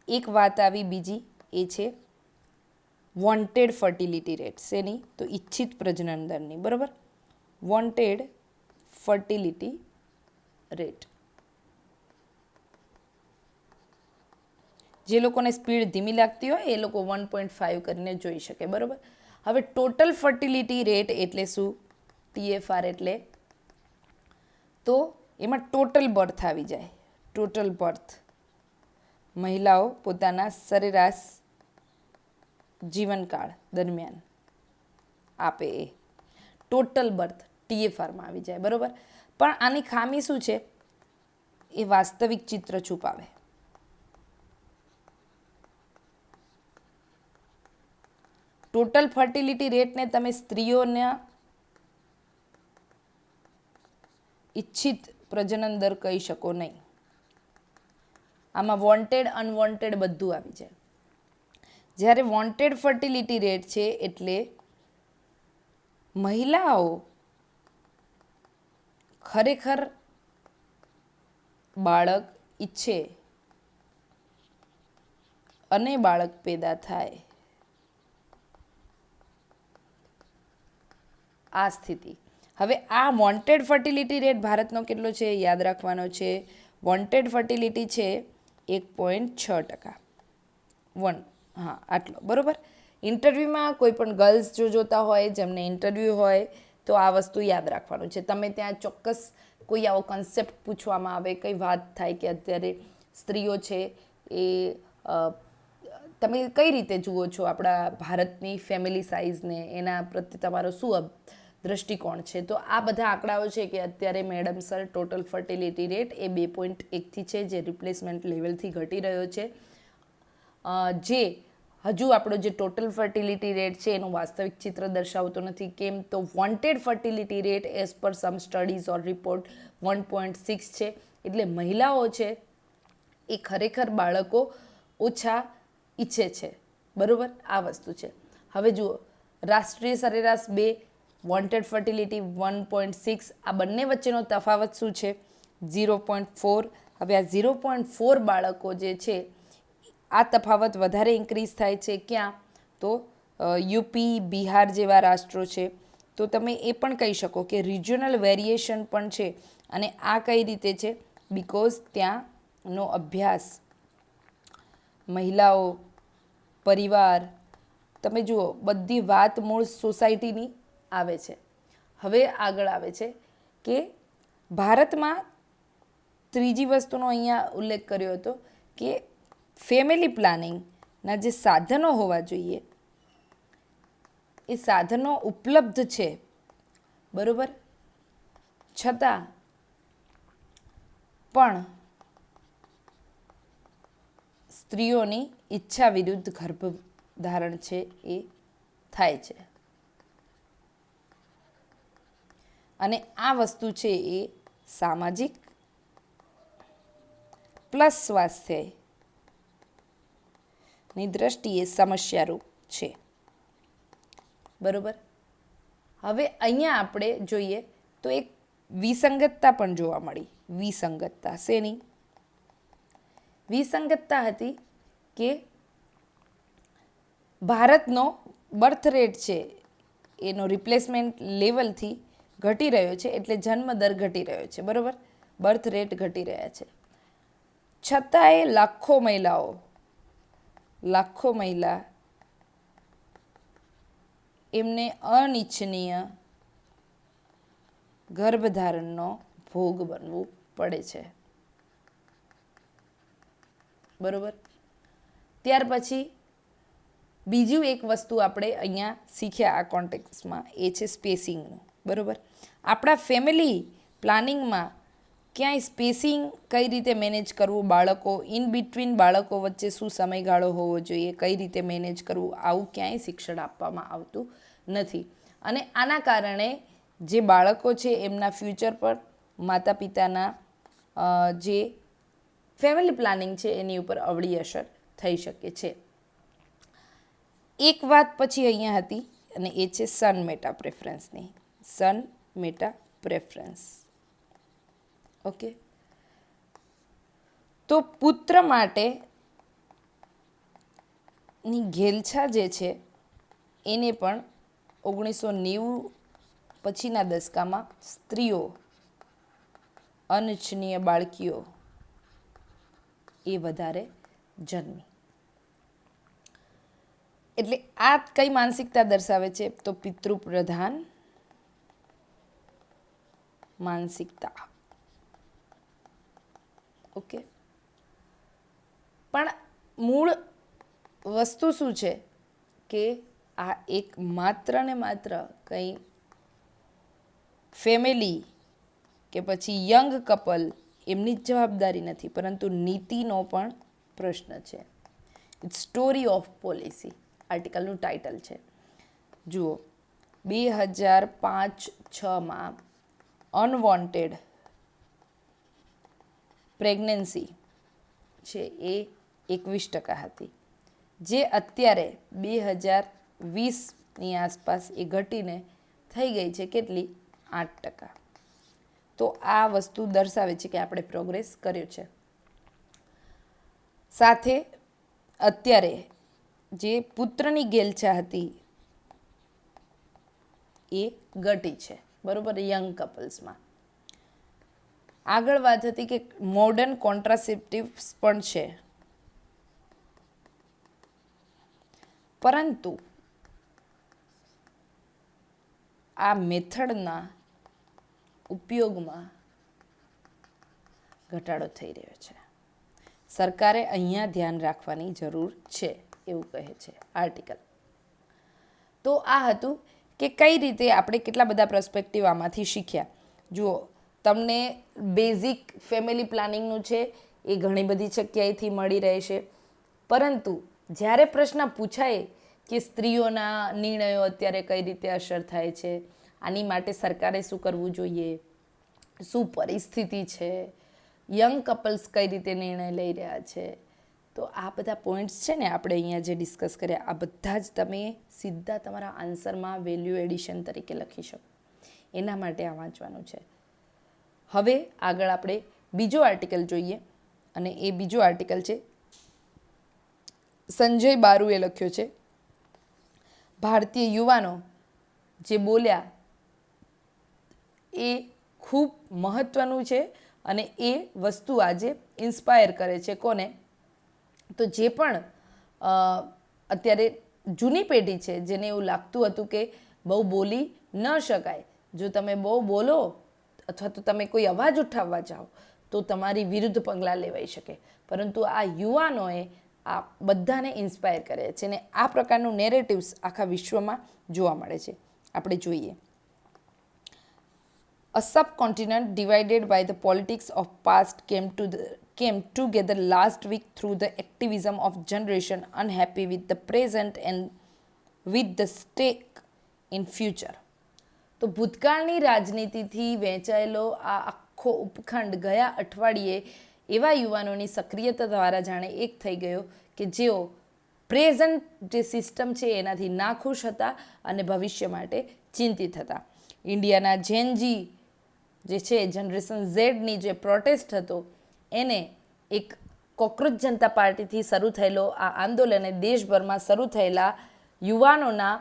એક વાત આવી બીજી, એ છે વોન્ટેડ ફર્ટિલિટી રેટ. શેની? તો ઈચ્છિત પ્રજનન દરની. બરાબર, વોન્ટેડ ફર્ટિલિટી રેટ. જે લોકોને સ્પીડ ધીમી લાગતી હોય એ લોકો 1.5 કરીને જોઈ શકે. બરાબર, હવે ટોટલ ફર્ટિલિટી રેટ એટલે શું? TFR એટલે, તો એમાં ટોટલ બર્થ આવી જાય. ટોટલ બર્થ, મહિલાઓ પોતાના સરેરાશ જીવનકાળ દરમિયાન આપે એ ટોટલ બર્થ TFRમાં આવી જાય. બરાબર, પણ આની ખામી શું છે? એ વાસ્તવિક ચિત્ર છુપાવે. ટોટલ ફર્ટિલિટી રેટને તમે સ્ત્રીઓના ઈચ્છિત પ્રજનન દર કહી શકો નહીં. આમાં વોન્ટેડ અનવોન્ટેડ બધું આવી જાય. જ્યારે વોન્ટેડ ફર્ટિલિટી રેટ છે એટલે મહિલાઓ ખરેખર બાળક ઈચ્છે અને બાળક પેદા થાય, આ સ્થિતિ. હવે આ વોન્ટેડ ફર્ટિલિટી રેટ ભારતનો કેટલો છે યાદ રાખવાનો છે. વોન્ટેડ ફર્ટિલિટી છે 1.6%. હા, આટલો. બરાબર, ઇન્ટરવ્યૂમાં કોઈ પણ ગર્લ્સ જો જોતા હોય, જેમને ઇન્ટરવ્યૂ હોય, તો આ વસ્તુ યાદ રાખવાનું છે. તમે ત્યાં ચોક્કસ કોઈ આવો કન્સેપ્ટ પૂછવામાં આવે, કંઈ વાત થાય કે અત્યારે સ્ત્રીઓ છે એ તમે કઈ રીતે જુઓ છો આપણા ભારતની ફેમિલી સાઇઝને, એના પ્રત્યે તમારો શું દૃષ્ટિકોણ છે? તો આ બધા આંકડાઓ છે કે અત્યારે madam sir total fertility rate એ 2.1થી છે, જે રિપ્લેસમેન્ટ લેવલથી ઘટી રહ્યો છે. જે હજુ આપણો જે ટોટલ ફર્ટિલિટી રેટ છે એનું વાસ્તવિક ચિત્ર દર્શાવતો નથી. કેમ? તો wanted fertility rate as per સમ સ્ટડીઝ ઓર રિપોર્ટ 1.6 છે. એટલે મહિલાઓ છે એ ખરેખર બાળકો ઓછા ઈચ્છે છે. બરાબર, આ વસ્તુ છે. હવે જુઓ, રાષ્ટ્રીય સરેરાશ 2, વોન્ટેડ ફર્ટિલિટી 1.6, આ બંને વચ્ચેનો તફાવત શું છે? 0.4. હવે આ 0.4 બાળકો જે છે, આ તફાવત વધારે ઇન્ક્રીઝ થાય છે. ક્યાં? તો યુપી, બિહાર જેવા રાષ્ટ્રો છે. તો તમે એ પણ કહી શકો કે રિજિયોનલ વેરિએશન પણ છે. અને આ કઈ રીતે છે? બિકોઝ ત્યાંનો અભ્યાસ, મહિલાઓ, પરિવાર, તમે જુઓ બધી વાત મૂળ સોસાયટીની આવે છે. હવે આગળ આવે છે કે ભારતમાં ત્રીજી વસ્તુનો અહીંયા ઉલ્લેખ કર્યો હતો કે ફેમિલી પ્લાનિંગના જે સાધનો હોવા જોઈએ એ સાધનો ઉપલબ્ધ છે. બરાબર, છતાં પણ સ્ત્રીઓની ઈચ્છા વિરુદ્ધ ગર્ભધારણ છે એ થાય છે. અને આ વસ્તુ છે એ સામાજિક પ્લસ સ્વાસ્થ્યની દ્રષ્ટિએ સમસ્યારૂપ છે. બરાબર, હવે અહીંયા આપણે જોઈએ તો એક વિસંગતતા પણ જોવા મળી. વિસંગતતા શેની? વિસંગતતા હતી કે ભારતનો બર્થ રેટ છે એનો રિપ્લેસમેન્ટ લેવલથી ઘટી રહ્યો છે, એટલે જન્મ દર ઘટી રહ્યો છે. બરાબર, બર્થ રેટ ઘટી રહ્યા છે. છતાંય લાખો મહિલા એમને અનિચ્છનીય ગર્ભધારણનો ભોગ બનવું પડે છે. બરાબર, ત્યાર પછી બીજું એક વસ્તુ આપણે અહીંયા શીખ્યા આ કોન્ટેક્સમાં, એ છે સ્પેસિંગનું. બરાબર, આપણા ફેમિલી પ્લાનિંગમાં ક્યાંય સ્પેસિંગ કઈ રીતે મેનેજ કરવું, બાળકો ઇન બિટવીન બાળકો વચ્ચે શું સમયગાળો હોવો જોઈએ, કઈ રીતે મેનેજ કરવું, આવું ક્યાંય શિક્ષણ આપવામાં આવતું નથી. અને આના કારણે જે બાળકો છે એમના ફ્યુચર પર માતા પિતાના જે ફેમિલી પ્લાનિંગ છે એની ઉપર અવળી અસર થઈ શકે છે. એક વાત પછી અહીંયા હતી અને એ છે સન મેટા પ્રેફરન્સની. સન મેટા પ્રેફરન્સ ઓકે, તો પુત્ર માટેની ઘેલછા જે છે એને પણ 1990 પછીના દશકામાં સ્ત્રીઓ, અનિચ્છનીય બાળકીઓ એ વધારે જન્મી. એટલે આ કઈ માનસિકતા દર્શાવે છે? તો પિતૃપ્રધાન માનસિકતા. ઓકે, પણ મૂળ વસ્તુ શું છે કે આ એક માત્ર ને માત્ર કંઈ ફેમિલી કે પછી યંગ કપલ એમની જ જવાબદારી નથી, પરંતુ નીતિનો પણ પ્રશ્ન છે. ઇટ્સ સ્ટોરી ઓફ પોલિસી આર્ટિકલનું ટાઇટલ છે. જુઓ, 2005-6માં અનવોન્ટેડ પ્રેગ્નન્સી છે એ 21% હતી, જે અત્યારે 2020ની આસપાસ એ ઘટીને થઈ ગઈ છે કેટલી? 8%. તો આ વસ્તુ દર્શાવે છે કે આપણે પ્રોગ્રેસ કર્યો છે. સાથે અત્યારે જે પુત્રની ઘેલછા હતી એ ઘટી છે, બરોબર, યંગ કપલ્સમાં. આગળ વાત હતી કે મોડર્ન કોન્ટ્રાસેપ્ટિવ્સ પણ છે, પરંતુ આ મેથડના ઉપયોગમાં ઘટાડો થઈ રહ્યો છે. સરકારે અહીંયા ધ્યાન રાખવાની જરૂર છે એવું કહે છે આર્ટિકલ. તો આ હતું કે કઈ રીતે આપણે કેટલા બધા પર્સપેક્ટિવ આમાંથી શીખ્યા. જુઓ, તમને બેઝિક ફેમિલી પ્લાનિંગનું છે એ ઘણી બધી જગ્યાએથી મળી રહેશે, પરંતુ જ્યારે પ્રશ્ન પૂછાય કે સ્ત્રીઓના નિર્ણયો અત્યારે કઈ રીતે અસર થાય છે, આની માટે સરકારે શું કરવું જોઈએ, શું પરિસ્થિતિ છે, યંગ કપલ્સ કઈ રીતે નિર્ણય લઈ રહ્યા છે, તો આ બધા પોઈન્ટ્સ છે ને આપણે અહીંયા જે ડિસ્કસ કર્યા, આ બધા જ તમે સીધા તમારા આન્સરમાં વેલ્યુ એડિશન તરીકે લખી શકો. એના માટે આ વાંચવાનું છે. હવે આગળ આપણે બીજો આર્ટિકલ જોઈએ, અને એ બીજો આર્ટિકલ છે સંજય બારુએ લખ્યો છે. ભારતીય યુવાનો જે બોલ્યા એ ખૂબ મહત્ત્વનું છે, અને એ વસ્તુ આજે ઇન્સ્પાયર કરે છે કોને? તો જે પણ અત્યારે જૂની પેઢી છે, જેને એવું લાગતું હતું કે બહુ બોલી ન શકાય, જો તમે બહુ બોલો અથવા તો તમે કોઈ અવાજ ઉઠાવવા જાઓ તો તમારી વિરુદ્ધ પગલાં લેવાઈ શકે, પરંતુ આ યુવાનોએ આ બધાને ઇન્સ્પાયર કરે છે, અને આ પ્રકારનું નેરેટિવ્સ આખા વિશ્વમાં જોવા મળે છે. આપણે જોઈએ, A subcontinent divided by the politics of past came together last week through the activism of generation unhappy with the present and with the stake in future. તો ભૂતકાળની રાજનીતિથી વહેંચાયેલો આ આખો ઉપખંડ ગયા અઠવાડિયે એવા યુવાનોની સક્રિયતા દ્વારા જાણે એક થઈ ગયો કે જેઓ પ્રેઝન્ટ જે સિસ્ટમ છે એનાથી નાખુશ હતા અને ભવિષ્ય માટે ચિંતિત હતા. ઇન્ડિયાના જેનજી જે છે જનરેશન ઝેડની જે પ્રોટેસ્ટ હતો એને એક કોકરોચ જનતા પાર્ટીથી શરૂ થયેલો આ આંદોલને દેશભરમાં શરૂ થયેલા યુવાનોના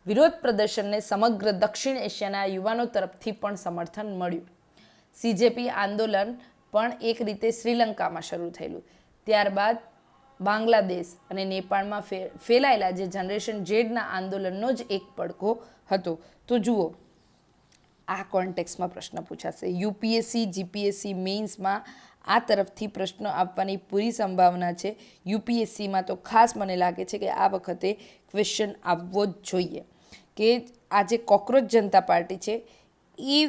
વિરોધ પ્રદર્શનને સમગ્ર દક્ષિણ એશિયાના યુવાનો તરફથી પણ સમર્થન મળ્યું. સીજેપી આંદોલન પણ એક રીતે શ્રીલંકામાં શરૂ થયેલું, ત્યારબાદ બાંગ્લાદેશ અને નેપાળમાં ફેલાયેલા જે જનરેશન ઝેડના આંદોલનનો જ એક પડઘો હતો. તો જુઓ, આ કોન્ટેક્સમાં પ્રશ્ન પૂછાશે. યુપીએસસી જીપીએસસી મેઇન્સમાં આ તરફથી પ્રશ્નો આપવાની પૂરી સંભાવના છે. યુપીએસસીમાં તો ખાસ મને લાગે છે કે આ વખતે ક્વેશ્ચન આવવો જ જોઈએ કે આ જે કોકરોચ જનતા પાર્ટી છે એ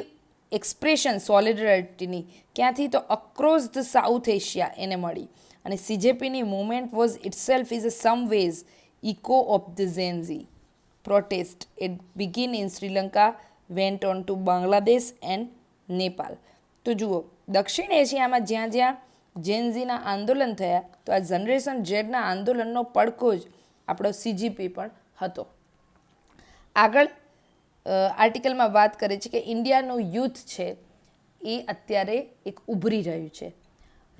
એક્સપ્રેશન સોલિડરિટીની ક્યાંથી? તો અક્રોસ ધ સાઉથ એશિયા એને મળી, અને સીજેપીની movement was itself is a some ways echo of the Gen Z protest. It begin in Sri Lanka, went on to Bangladesh and Nepal. તો જુઓ, દક્ષિણ એશિયામાં જ્યાં જ્યાં જેનઝીના આંદોલન થયા, તો આ જનરેશન ઝેડના આંદોલનનો પડઘો જ આપણો સીજીપી પણ હતો. આગળ આર્ટિકલમાં વાત કરે છે કે ઇન્ડિયાનું યુથ છે એ અત્યારે એક ઉભરી રહ્યું છે.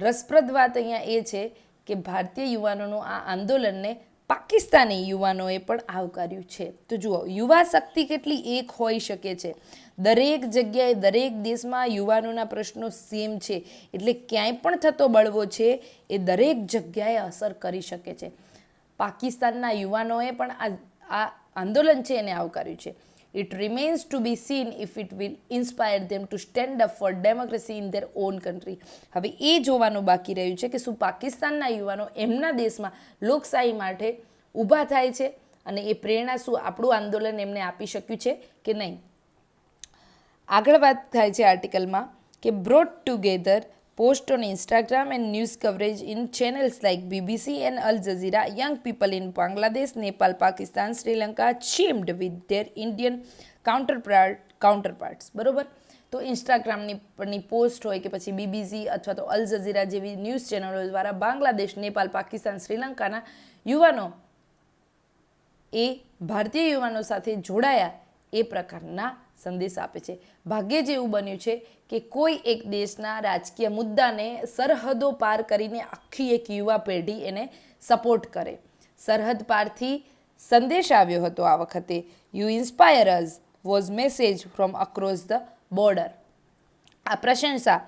રસપ્રદ વાત અહીંયા એ છે કે ભારતીય યુવાનોનું આ આંદોલનને પાકિસ્તાની યુવાનોએ પણ આવકાર્યું છે. તો જુઓ, યુવા શક્તિ કેટલી એક હોઈ શકે છે. દરેક જગ્યાએ દરેક દેશમાં યુવાનોના પ્રશ્નો સેમ છે, એટલે ક્યાંય પણ થતો બળવો છે એ દરેક જગ્યાએ અસર કરી શકે છે. પાકિસ્તાનના યુવાનોએ પણ આ આંદોલન છે એને આવકાર્યું છે. It remains to be seen if it will inspire them to stand up for democracy in their own country. હવે એ જોવાનું બાકી રહ્યું છે કે શું પાકિસ્તાનના યુવાનો એમના દેશમાં લોકશાહી માટે ઊભા થાય છે અને એ પ્રેરણા શું આપણું આંદોલન એમને આપી શક્યું છે કે નહીં. આગળ વાત થાય છે આર્ટિકલમાં કે brought together post on Instagram and news coverage in channels like BBC and Al Jazeera, young people in Bangladesh, Nepal, Pakistan, Sri Lanka chimed with their Indian counterparts. બરોબર, તો ઇન્સ્ટાગ્રામની પોસ્ટ હોય કે પછી બીબીસી અથવા તો અલ જઝીરા જેવી news ચેનલો દ્વારા બાંગ્લાદેશ, નેપાલ, પાકિસ્તાન, શ્રીલંકાના યુવાનો એ ભારતીય યુવાનો સાથે જોડાયા એ પ્રકારના સંદેશ આપે છે. ભાગ્યે જ એવું બન્યું છે કે કોઈ એક દેશના રાજકીય મુદ્દાને સરહદો પાર કરીને આખી એક યુવા પેઢી એને સપોર્ટ કરે. સરહદ પારથી સંદેશ આવ્યો હતો આ વખતે. You inspire us was message from across the border. આ પ્રશંસા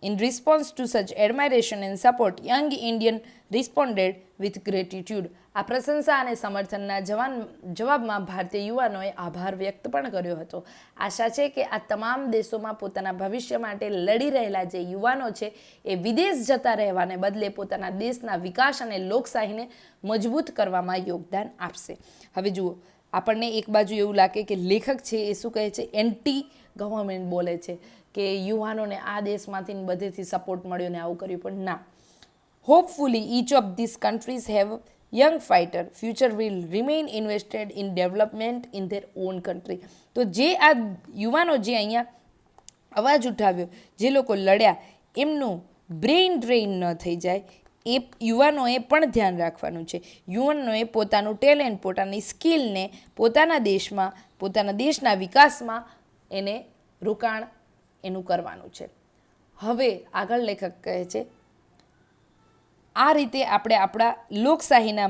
In response to such admiration and support, young Indian responded with gratitude. આ પ્રશંસા અને સમર્થનના જવાબમાં ભારતીય યુવાનોએ આભાર વ્યક્ત પણ કર્યો હતો. આશા છે કે આ તમામ દેશોમાં પોતાના ભવિષ્ય માટે લડી રહેલા જે યુવાનો છે એ વિદેશ જતા રહેવાને બદલે પોતાના દેશના વિકાસ અને લોકશાહીને મજબૂત કરવામાં યોગદાન આપશે. હવે જુઓ, આપણને એક બાજુ એવું લાગે કે લેખક છે એ શું કહે છે, એન્ટી ગવર્મેન્ટ બોલે છે કે યુવાનોને આ દેશમાંથી બધેથી સપોર્ટ મળ્યો ને આવું કર્યું, પણ ના. Hopefully each of these countries have young fighter future will remain invested in development in their own country. તો જે આ યુવાનો જે અહીંયા અવાજ ઉઠાવ્યો, જે લોકો લડ્યા, એમનું બ્રેઇન ડ્રેઇન ન થઈ જાય એ યુવાનોએ પણ ધ્યાન રાખવાનું છે. યુવાનોએ પોતાનું ટેલેન્ટ, પોતાની સ્કિલને પોતાના દેશમાં, પોતાના દેશના વિકાસમાં એને રોકાણ એનું કરવાનું છે. હવે આગળ લેખક કહે છે, આ રીતે આપણે આપણા લોકશાહીના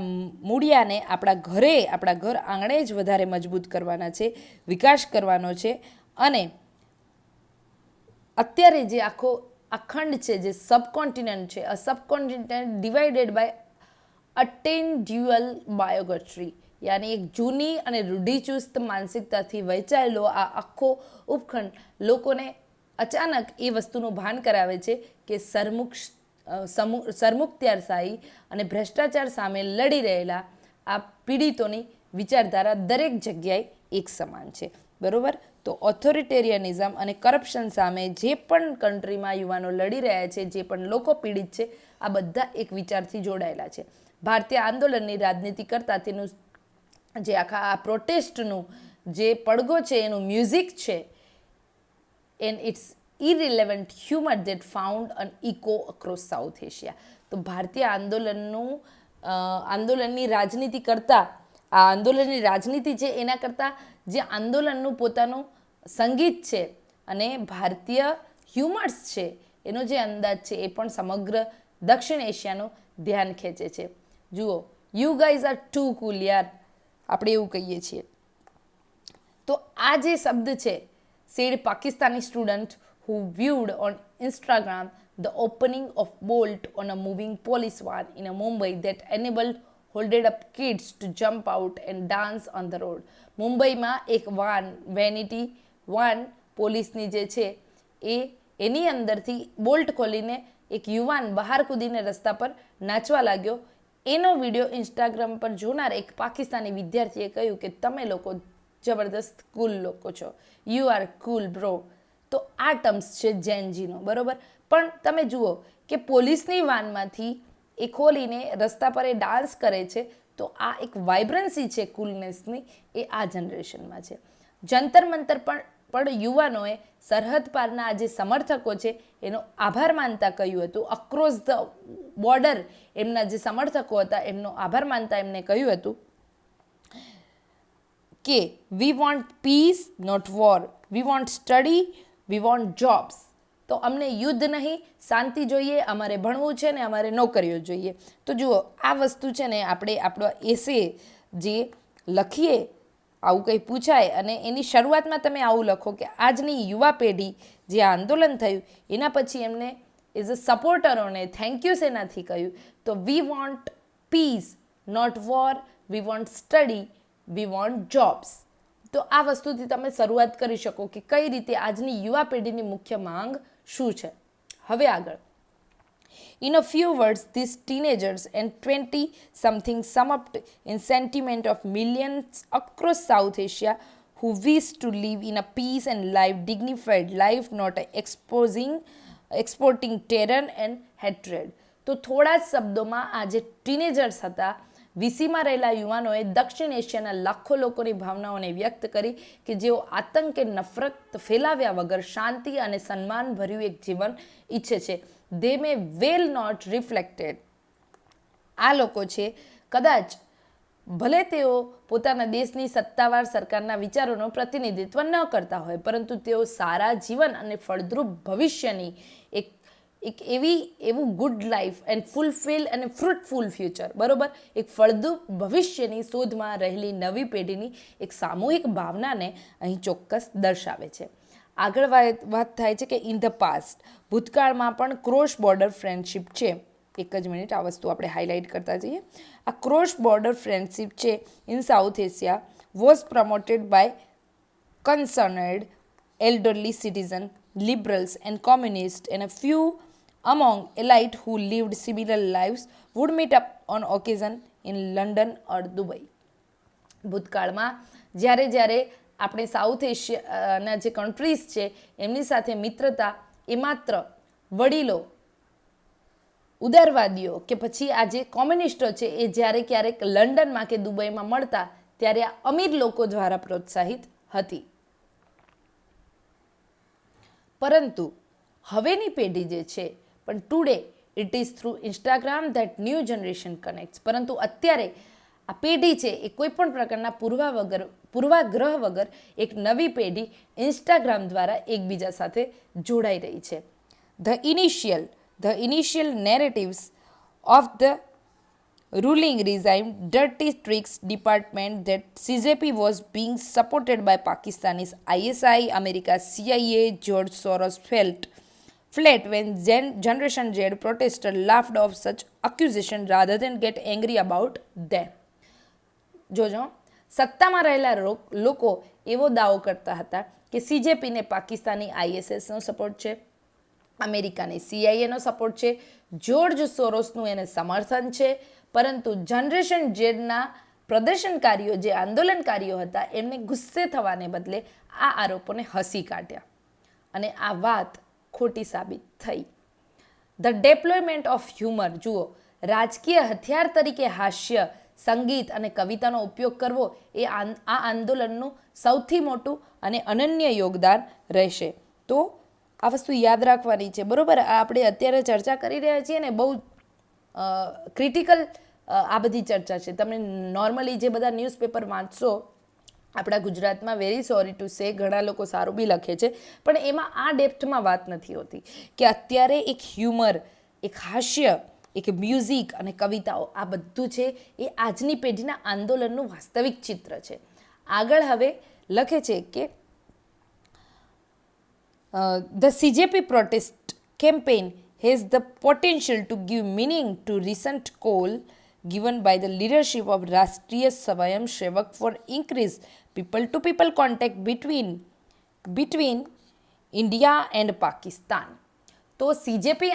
મૂળિયાને આપણા ઘર આંગણે જ વધારે મજબૂત કરવાના છે, વિકાસ કરવાનો છે. અને અત્યારે જે આખો અખંડ છે, જે સબકોન્ટિનેન્ટ છે, a subcontinent divided by attain dual bigotry, યાની એક જૂની અને રૂઢિચુસ્ત માનસિકતાથી વહેંચાયેલો આ આખો ઉપખંડ લોકોને અચાનક એ વસ્તુનું ભાન કરાવે છે કે સરમુખત્યારશાહી અને ભ્રષ્ટાચાર સામે લડી રહેલા આ પીડિતોની વિચારધારા દરેક જગ્યાએ એક સમાન છે. બરાબર, તો ઓથોરિટેરિયનિઝમ અને કરપ્શન સામે જે પણ કન્ટ્રીમાં યુવાનો લડી રહ્યા છે, જે પણ લોકો પીડિત છે, આ બધા એક વિચારથી જોડાયેલા છે. ભારતીય આંદોલનની રાજનીતિ કરતાં તેનું જે આખા આ પ્રોટેસ્ટનું જે પડઘો છે, એનું મ્યુઝિક છે, and its irrelevant humor that found an echo across South Asia. તો ભારતીય આંદોલનની રાજનીતિ કરતાં, આ આંદોલનની રાજનીતિ છે એના કરતાં જે આંદોલનનું પોતાનું સંગીત છે અને ભારતીય હ્યુમર્સ છે એનો જે અંદાજ છે એ પણ સમગ્ર દક્ષિણ એશિયાનું ધ્યાન ખેંચે છે. જુઓ, યુ ગાઈઝ આર ટુ કુલ યાર, આપણે એવું કહીએ છીએ. તો આ જે શબ્દ છે, said Pakistani student who viewed on Instagram the opening of Bolt on a moving police van in Mumbai that enabled holded up kids to jump out and dance on the road. મુંબઈમાં એક vanity van પોલીસની જે છે એની અંદરથી bolt ખોલીને એક યુવાન બહાર કૂદીને રસ્તા પર નાચવા લાગ્યો. એનો વિડીયો ઇન્સ્ટાગ્રામ પર જોનાર એક પાકિસ્તાની વિદ્યાર્થીએ કહ્યું કે તમે લોકો જબરદસ્ત કુલ લોકો છો, યુ આર કુલ બ્રો. તો આ ટર્મ્સ છે જેનજીનો, બરાબર. પણ તમે જુઓ કે પોલીસની વાનમાંથી એ ખોલીને રસ્તા પર એ ડાન્સ કરે છે, તો આ એક વાઇબ્રન્સી છે કુલનેસની, એ આ જનરેશનમાં છે. જંતર મંતર પણ યુવાનોએ સરહદ પારના જે સમર્થકો છે એનો આભાર માનતા કહ્યું હતું. અક્રોસ ધ બોર્ડર એમના જે સમર્થકો હતા એમનો આભાર માનતા એમને કહ્યું હતું કે we want peace not war, we want study, we want jobs, તો અમને યુદ્ધ નહીં, શાંતિ જોઈએ, અમારે ભણવું છે ને અમારે નોકરીઓ જોઈએ. તો જુઓ, આ વસ્તુ છે ને આપણે આપણો એસે જે લખીએ, આવું કંઈ પૂછાય અને એની શરૂઆતમાં તમે આવું લખો કે આજની યુવા પેઢી જે આંદોલન થયું એના પછી એમને એઝ અ સપોર્ટરોને થેન્ક યુ શેનાથી કહ્યું, તો we want peace not war, we want study, we want jobs. તો આ વસ્તુથી તમે શરૂઆત કરી શકો કે કઈ રીતે આજની યુવા પેઢીની મુખ્ય માંગ શું છે. હવે આગળ, in a few words, these teenagers and 20-something sum up in sentiment of millions across South Asia who wish to live in a peace and live dignified life, not exporting terror and hatred. તો થોડા જ શબ્દોમાં આ જે teenagers હતા, વીસીમાં રહેલા યુવાનોએ દક્ષિણ એશિયાના લાખો લોકોની ભાવનાઓને વ્યક્ત કરી કે જેઓ આતંક કે નફરત ફેલાવ્યા વગર શાંતિ અને સન્માનભર્યું એક જીવન ઈચ્છે છે. they may well not reflected. આ લોકો છે કદાચ ભલે તેઓ પોતાના દેશની સત્તાવાર સરકારના વિચારોનું પ્રતિનિધિત્વ ન કરતા હોય, પરંતુ તેઓ સારા જીવન અને ફળદ્રુપ ભવિષ્યની એક એવું ગુડ લાઈફ એન્ડ ફૂલફિલ અને ફ્રૂટફુલ ફ્યુચર, બરોબર, એક ફળદ્રુપ ભવિષ્યની શોધમાં રહેલી નવી પેઢીની એક સામૂહિક ભાવનાને અહીં ચોક્કસ દર્શાવે છે. આગળ વાત થાય છે કે ઇન ધ પાસ્ટ, ભૂતકાળમાં પણ ક્રોસ બોર્ડર ફ્રેન્ડશિપ છે. એક જ મિનિટ, આ વસ્તુ આપણે હાઇલાઇટ કરતા જઈએ. આ ક્રોસ બોર્ડર ફ્રેન્ડશિપ છે in South Asia was promoted by concerned elderly citizen, liberals and communists, and a few among elite who lived similar lives would meet up on occasion in London or Dubai. ભૂતકાળમાં જ્યારે આપણે south એશિયાના જે countries છે એમની સાથે મિત્રતા એ માત્ર વડીલો, ઉદારવાદીઓ કે પછી આ જે કોમ્યુનિસ્ટો છે એ જ્યારે ક્યારેક લંડનમાં કે દુબઈમાં મળતા ત્યારે આ અમીર લોકો દ્વારા પ્રોત્સાહિત હતી. પરંતુ હવેની પેઢી જે છે, પણ today it is through Instagram that new generation કનેક્ટ્સ. પરંતુ અત્યારે આ પેઢી છે એ કોઈ પણ પ્રકારના પૂર્વાગ્રહ વગર એક નવી પેઢી ઇન્સ્ટાગ્રામ દ્વારા એકબીજા સાથે જોડાઈ રહી છે. The initial narratives of the ruling regime dirty tricks department that CJP was being supported by Pakistanis ISI, America CIA, George Soros felt flat when Generation Z protesters laughed off such accusation rather than get angry about them. જોજો, સત્તામાં રહેલા લોકો એવો દાવો કરતા હતા કે સીજેપીને Pakistani આઈએસએસનો support છે, અમેરિકાની સીઆઈએનો સપોર્ટ છે, જ્યોર્જ સોરોસનું એને સમર્થન છે, પરંતુ જનરેશન ઝેડના પ્રદર્શનકારીઓ જે આંદોલનકારીઓ હતા એમને ગુસ્સે થવાને બદલે આ આરોપોને હસી કાઢ્યા અને આ વાત ખોટી સાબિત થઈ. ધ ડેપ્લોયમેન્ટ ઓફ હ્યુમર, જુઓ, રાજકીય હથિયાર તરીકે હાસ્ય, સંગીત અને કવિતાનો ઉપયોગ કરવો એ આ આંદોલનનું સૌથી મોટું અને અનન્ય યોગદાન રહેશે. તો આ વસ્તુ યાદ રાખવાની છે, બરાબર. આપણે અત્યારે ચર્ચા કરી રહ્યા છીએ ને, બહુ ક્રિટિકલ આ બધી ચર્ચા છે. તમે નોર્મલી જે બધા ન્યૂઝપેપર વાંચશો આપણા ગુજરાતમાં, વેરી સોરી ટુ સે, ઘણા લોકો સારું બી લખે છે, પણ એમાં આ ડેપ્થમાં વાત નથી હોતી કે અત્યારે એક હ્યુમર, એક હાસ્ય, એક મ્યુઝિક અને કવિતાઓ, આ બધું છે એ આજની પેઢીના આંદોલનનું વાસ્તવિક ચિત્ર છે. આગળ હવે લખે છે કે the CJP protest campaign has the potential to give meaning to recent call given by the leadership of Rashtriya Swayam Sevak for increased people-to-people contact between India and Pakistan. તો સીજેપી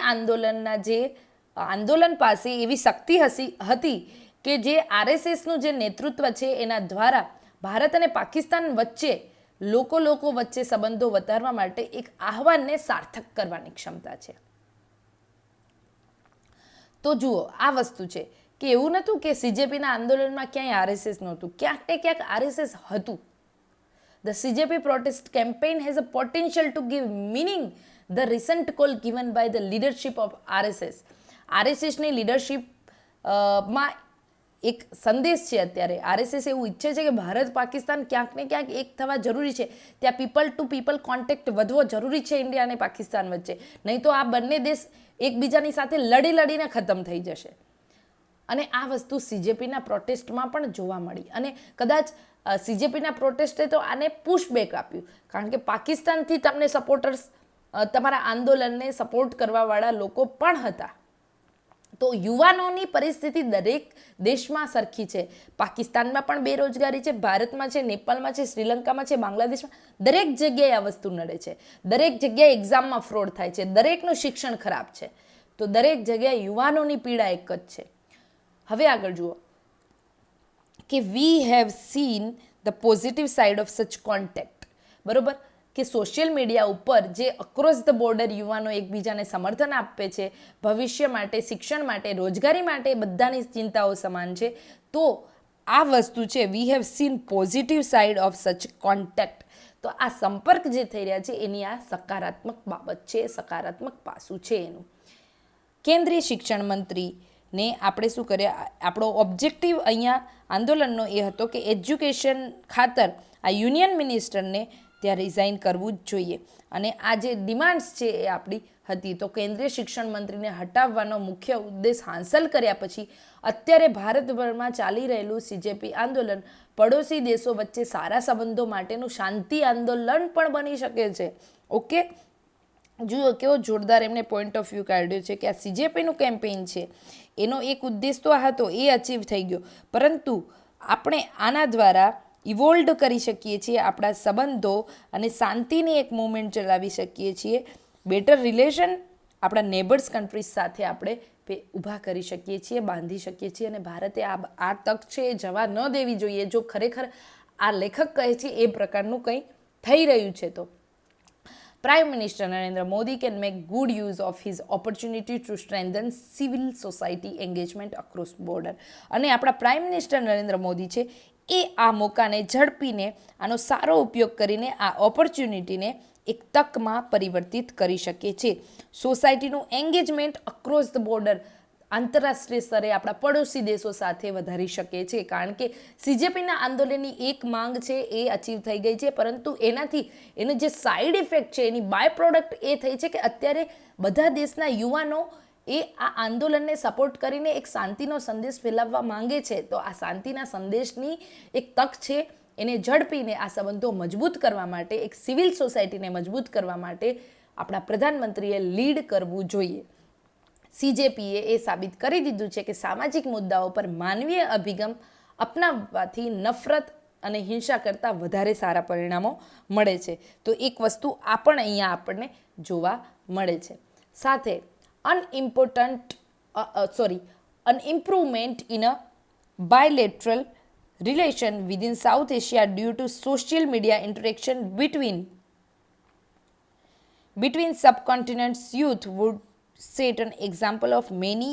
આંદોલન પાસે એવી શક્તિ હતી કે જે આરએસએસનું જે નેતૃત્વ છે એના દ્વારા ભારત અને પાકિસ્તાન વચ્ચે લોકો વચ્ચે સંબંધો વધારવા માટે એક આહવાનને સાર્થક કરવાની ક્ષમતા છે. તો જુઓ, આ વસ્તુ છે કે એવું નહોતું કે સીજેપીના આંદોલનમાં ક્યાંય આરએસએસ નહોતું, ક્યાંક ને ક્યાંક આરએસએસ હતું. The CJP protest campaign has a potential to give meaning the recent call given by the leadership of RSS. RSSની લીડરશિપમાં એક સંદેશ છે અત્યારે આરએસએસ એવું ઈચ્છે છે કે ભારત પાકિસ્તાન ક્યાંક ને ક્યાંક એક થવા જરૂરી છે, ત્યાં પીપલ ટુ પીપલ કોન્ટેક્ટ વધવો જરૂરી છે ઇન્ડિયા અને પાકિસ્તાન વચ્ચે, નહીં તો આ બંને દેશ એકબીજાની સાથે લડીને ખતમ થઈ જશે. અને આ વસ્તુ સીજેપીના પ્રોટેસ્ટમાં પણ જોવા મળી અને કદાચ સીજેપીના પ્રોટેસ્ટે તો આને પુશબેક આપ્યું, કારણ કે પાકિસ્તાનથી તમને સપોર્ટર્સ તમારા આંદોલનને સપોર્ટ કરવાવાળા લોકો પણ હતા. તો યુવાનોની પરિસ્થિતિ દરેક દેશમાં સરખી છે. પાકિસ્તાનમાં પણ બેરોજગારી છે, ભારતમાં છે, નેપાળમાં છે, શ્રીલંકામાં છે, બાંગ્લાદેશમાં, દરેક જગ્યાએ આ વસ્તુ નડે છે. દરેક જગ્યાએ એક્ઝામમાં ફ્રોડ થાય છે, દરેકનું શિક્ષણ ખરાબ છે. તો દરેક જગ્યાએ યુવાનોની પીડા એક જ છે. હવે આગળ જુઓ કે વી have seen the positive side of સચ કોન્ટેક્ટ. બરોબર, કે સોશિયલ મીડિયા ઉપર જે અક્રોસ ધ બોર્ડર યુવાનો એકબીજાને સમર્થન આપે છે, ભવિષ્ય માટે, શિક્ષણ માટે, રોજગારી માટે બધાની ચિંતાઓ સમાન છે. તો આ વસ્તુ છે, વી have scene positive side of સચ કોન્ટેક્ટ. તો આ સંપર્ક જે થઈ રહ્યા છે એની આ સકારાત્મક બાબત છે, સકારાત્મક પાસું છે એનું. કેન્દ્રીય શિક્ષણ મંત્રીને આપણે શું કર્યા, આપણો ઓબ્જેક્ટિવ અહીંયા આંદોલનનો એ હતો કે એજ્યુકેશન ખાતર આ યુનિયન મિનિસ્ટરને ત્યાં રિઝાઇન કરવું જ જોઈએ. અને આ જે ડિમાન્ડ્સ છે એ આપણી હતી. તો કેન્દ્રીય શિક્ષણ મંત્રીને હટાવવાનો મુખ્ય ઉદ્દેશ હાંસલ કર્યા પછી અત્યારે ભારતભરમાં ચાલી રહેલું સીજેપી આંદોલન પડોશી દેશો વચ્ચે સારા સંબંધો માટેનું શાંતિ આંદોલન પણ બની શકે છે. ઓકે, જુઓ કેવો જોરદાર એમને પોઈન્ટ ઓફ વ્યૂ કાઢ્યો છે કે આ સીજેપીનું કેમ્પેઇન છે એનો એક ઉદ્દેશ તો આ હતો, એ અચીવ થઈ ગયો, પરંતુ આપણે આના દ્વારા ઇવોલ્વ કરી શકીએ છીએ આપણા સંબંધો અને શાંતિની એક મૂવમેન્ટ ચલાવી શકીએ છીએ. બેટર રિલેશન આપણા નેબર્સ કન્ટ્રીઝ સાથે આપણે ઊભા કરી શકીએ છીએ, બાંધી શકીએ છીએ. અને ભારતે આ તક છે એ જવા ન દેવી જોઈએ. જો ખરેખર આ લેખક કહે છે એ પ્રકારનું કંઈ થઈ રહ્યું છે તો Prime Minister Narendra Modi can make good use of his opportunity to strengthen civil society engagement across border. અને આપણા પ્રાઇમ મિનિસ્ટર નરેન્દ્ર મોદી છે એ આ મોકાને ઝડપીને આનો સારો ઉપયોગ કરીને આ ઓપોર્ચ્યુનિટીને એક તકમાં પરિવર્તિત કરી શકે છે. સોસાયટીનું એન્ગેજમેન્ટ અક્રોસ ધ બોર્ડર આંતરરાષ્ટ્રીય સ્તરે આપણા પડોશી દેશો સાથે વધારી શકે છે, કારણ કે સીજેપીના આંદોલનની એક માંગ છે એ અચીવ થઈ ગઈ છે, પરંતુ એનાથી એનો જે સાઈડ ઇફેક્ટ છે, એની બાય પ્રોડક્ટ એ થઈ છે કે અત્યારે બધા દેશના યુવાનો એ આ આંદોલનને સપોર્ટ કરીને એક શાંતિનો સંદેશ ફેલાવવા માંગે છે. તો આ શાંતિના સંદેશની એક તક છે, એને ઝડપીને આ સંબંધો મજબૂત કરવા માટે, એક સિવિલ સોસાયટીને મજબૂત કરવા માટે આપણા પ્રધાનમંત્રીએ લીડ કરવું જોઈએ. સીજેપીએ એ સાબિત કરી દીધું છે કે સામાજિક મુદ્દાઓ પર માનવીય અભિગમ અપનાવવાથી નફરત અને હિંસા કરતાં વધારે સારા પરિણામો મળે છે. તો એક વસ્તુ આ પણ અહીંયા આપણને જોવા મળે છે. સાથે an improvement in a bilateral relation within South Asia due to social media interaction between subcontinents youth would set an example of many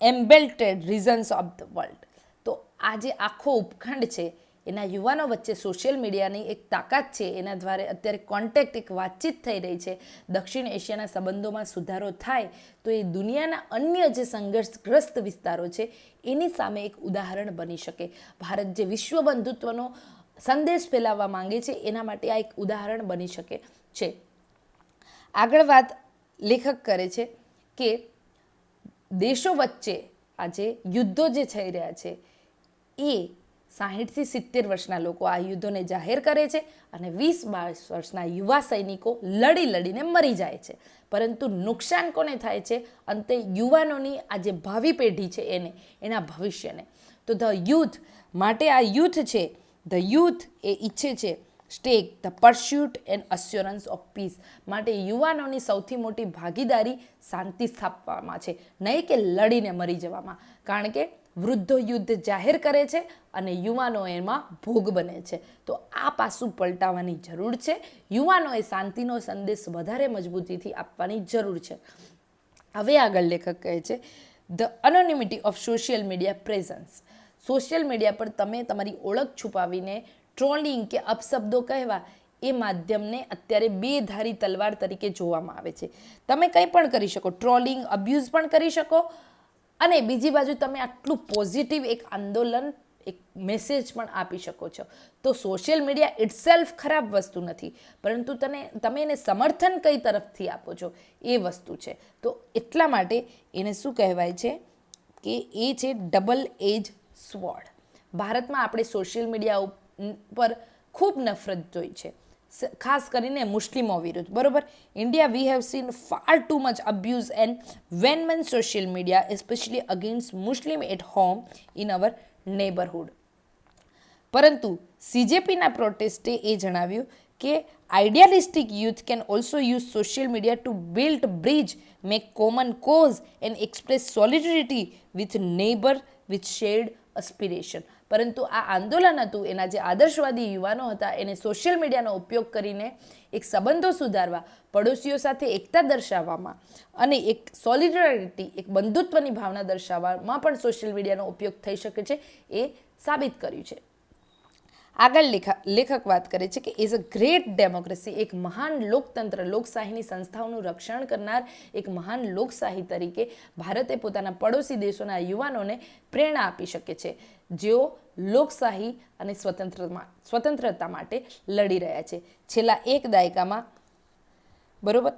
embattled regions of the world. તો આ જે આખો ઉપખંડ છે એના યુવાનો વચ્ચે સોશિયલ મીડિયાની એક તાકાત છે, એના દ્વારા અત્યારે કોન્ટેક્ટ, એક વાતચીત થઈ રહી છે. દક્ષિણ એશિયાના સંબંધોમાં સુધારો થાય તો એ દુનિયાના અન્ય જે સંઘર્ષગ્રસ્ત વિસ્તારો છે એની સામે એક ઉદાહરણ બની શકે. ભારત જે વિશ્વ બંધુત્વનો સંદેશ ફેલાવવા માંગે છે એના માટે આ એક ઉદાહરણ બની શકે છે. આગળ વાત લેખક કરે છે કે દેશો વચ્ચે આજે યુદ્ધો જે થઈ રહ્યા છે એ 60થી 70 વર્ષના લોકો આ યુદ્ધોને જાહેર કરે છે અને 20-22 વર્ષના યુવા સૈનિકો લડીને મરી જાય છે. પરંતુ નુકસાન કોને થાય છે? અંતે યુવાનોની આ જે ભાવિ પેઢી છે એના ભવિષ્યને. તો ધ યુથ માટે આ યુથ છે, ધ યુથ એ ઈચ્છે છે stake the pursuit and assurance of peace. માટે યુવાનોની સૌથી મોટી ભાગીદારી શાંતિ સ્થાપવામાં છે, નહીં કે લડીને મરી જવામાં. કારણ કે વૃદ્ધો યુદ્ધ જાહેર કરે છે અને યુવાનો એમાં ભોગ બને છે. તો આ પાસું પલટાવવાની જરૂર છે. યુવાનોએ શાંતિનો સંદેશ વધારે મજબૂતીથી આપવાની જરૂર છે. હવે આગળ લેખક કહે છે the anonymity of social media presence. Social media પર તમે તમારી ઓળખ છુપાવીને ટ્રોલિંગ કે અપશબ્દો કહેવા એ માધ્યમને અત્યારે બેધારી તલવાર તરીકે જોવામાં આવે છે. તમે કંઈ પણ કરી શકો, ટ્રોલિંગ, અબ્યુઝ પણ કરી શકો, અને બીજી બાજુ તમે આટલું પોઝિટિવ એક આંદોલન, એક મેસેજ પણ આપી શકો છો. તો સોશિયલ મીડિયા ઇટસેલ્ફ ખરાબ વસ્તુ નથી, પરંતુ તમે એને સમર્થન કઈ તરફથી આપો છો એ વસ્તુ છે. તો એટલા માટે એને શું કહેવાય છે કે એ છે ડબલ એજ સ્વોર્ડ. ભારતમાં આપણે સોશિયલ મીડિયા ઉપર ખૂબ નફરત જોઈ છે, ખાસ કરીને મુસ્લિમો વિરુદ્ધ, બરોબર. India we have seen far too much abuse and venom in social media especially against Muslim at home in our neighbourhood. પરંતુ સીજેપીના પ્રોટેસ્ટે એ જણાવ્યું કે idealistic youth can also use social media to build bridge, make common cause and express solidarity with neighbour with shared aspiration. પરંતુ આ આંદોલન હતું, એના જે આદર્શવાદી યુવાનો હતા, એને સોશિયલ મીડિયાનો ઉપયોગ કરીને એક સંબંધો સુધારવા, પડોશીઓ સાથે એકતા દર્શાવવામાં અને એક સોલિડરિટી, એક બંધુત્વની ભાવના દર્શાવવામાં પણ સોશિયલ મીડિયાનો ઉપયોગ થઈ શકે છે એ સાબિત કર્યું છે. આગળ લેખક વાત કરે છે કે ઇઝ અ ગ્રેટ ડેમોક્રેસી, એક મહાન લોકતંત્ર, લોકશાહીની સંસ્થાઓનું રક્ષણ કરનાર એક મહાન લોકશાહી તરીકે ભારતે પોતાના પડોશી દેશોના યુવાનોને પ્રેરણા આપી શકે છે, જેઓ લોકશાહી અને સ્વતંત્રતા માટે લડી રહ્યા છે. છેલ્લા એક દાયકામાં, બરોબર,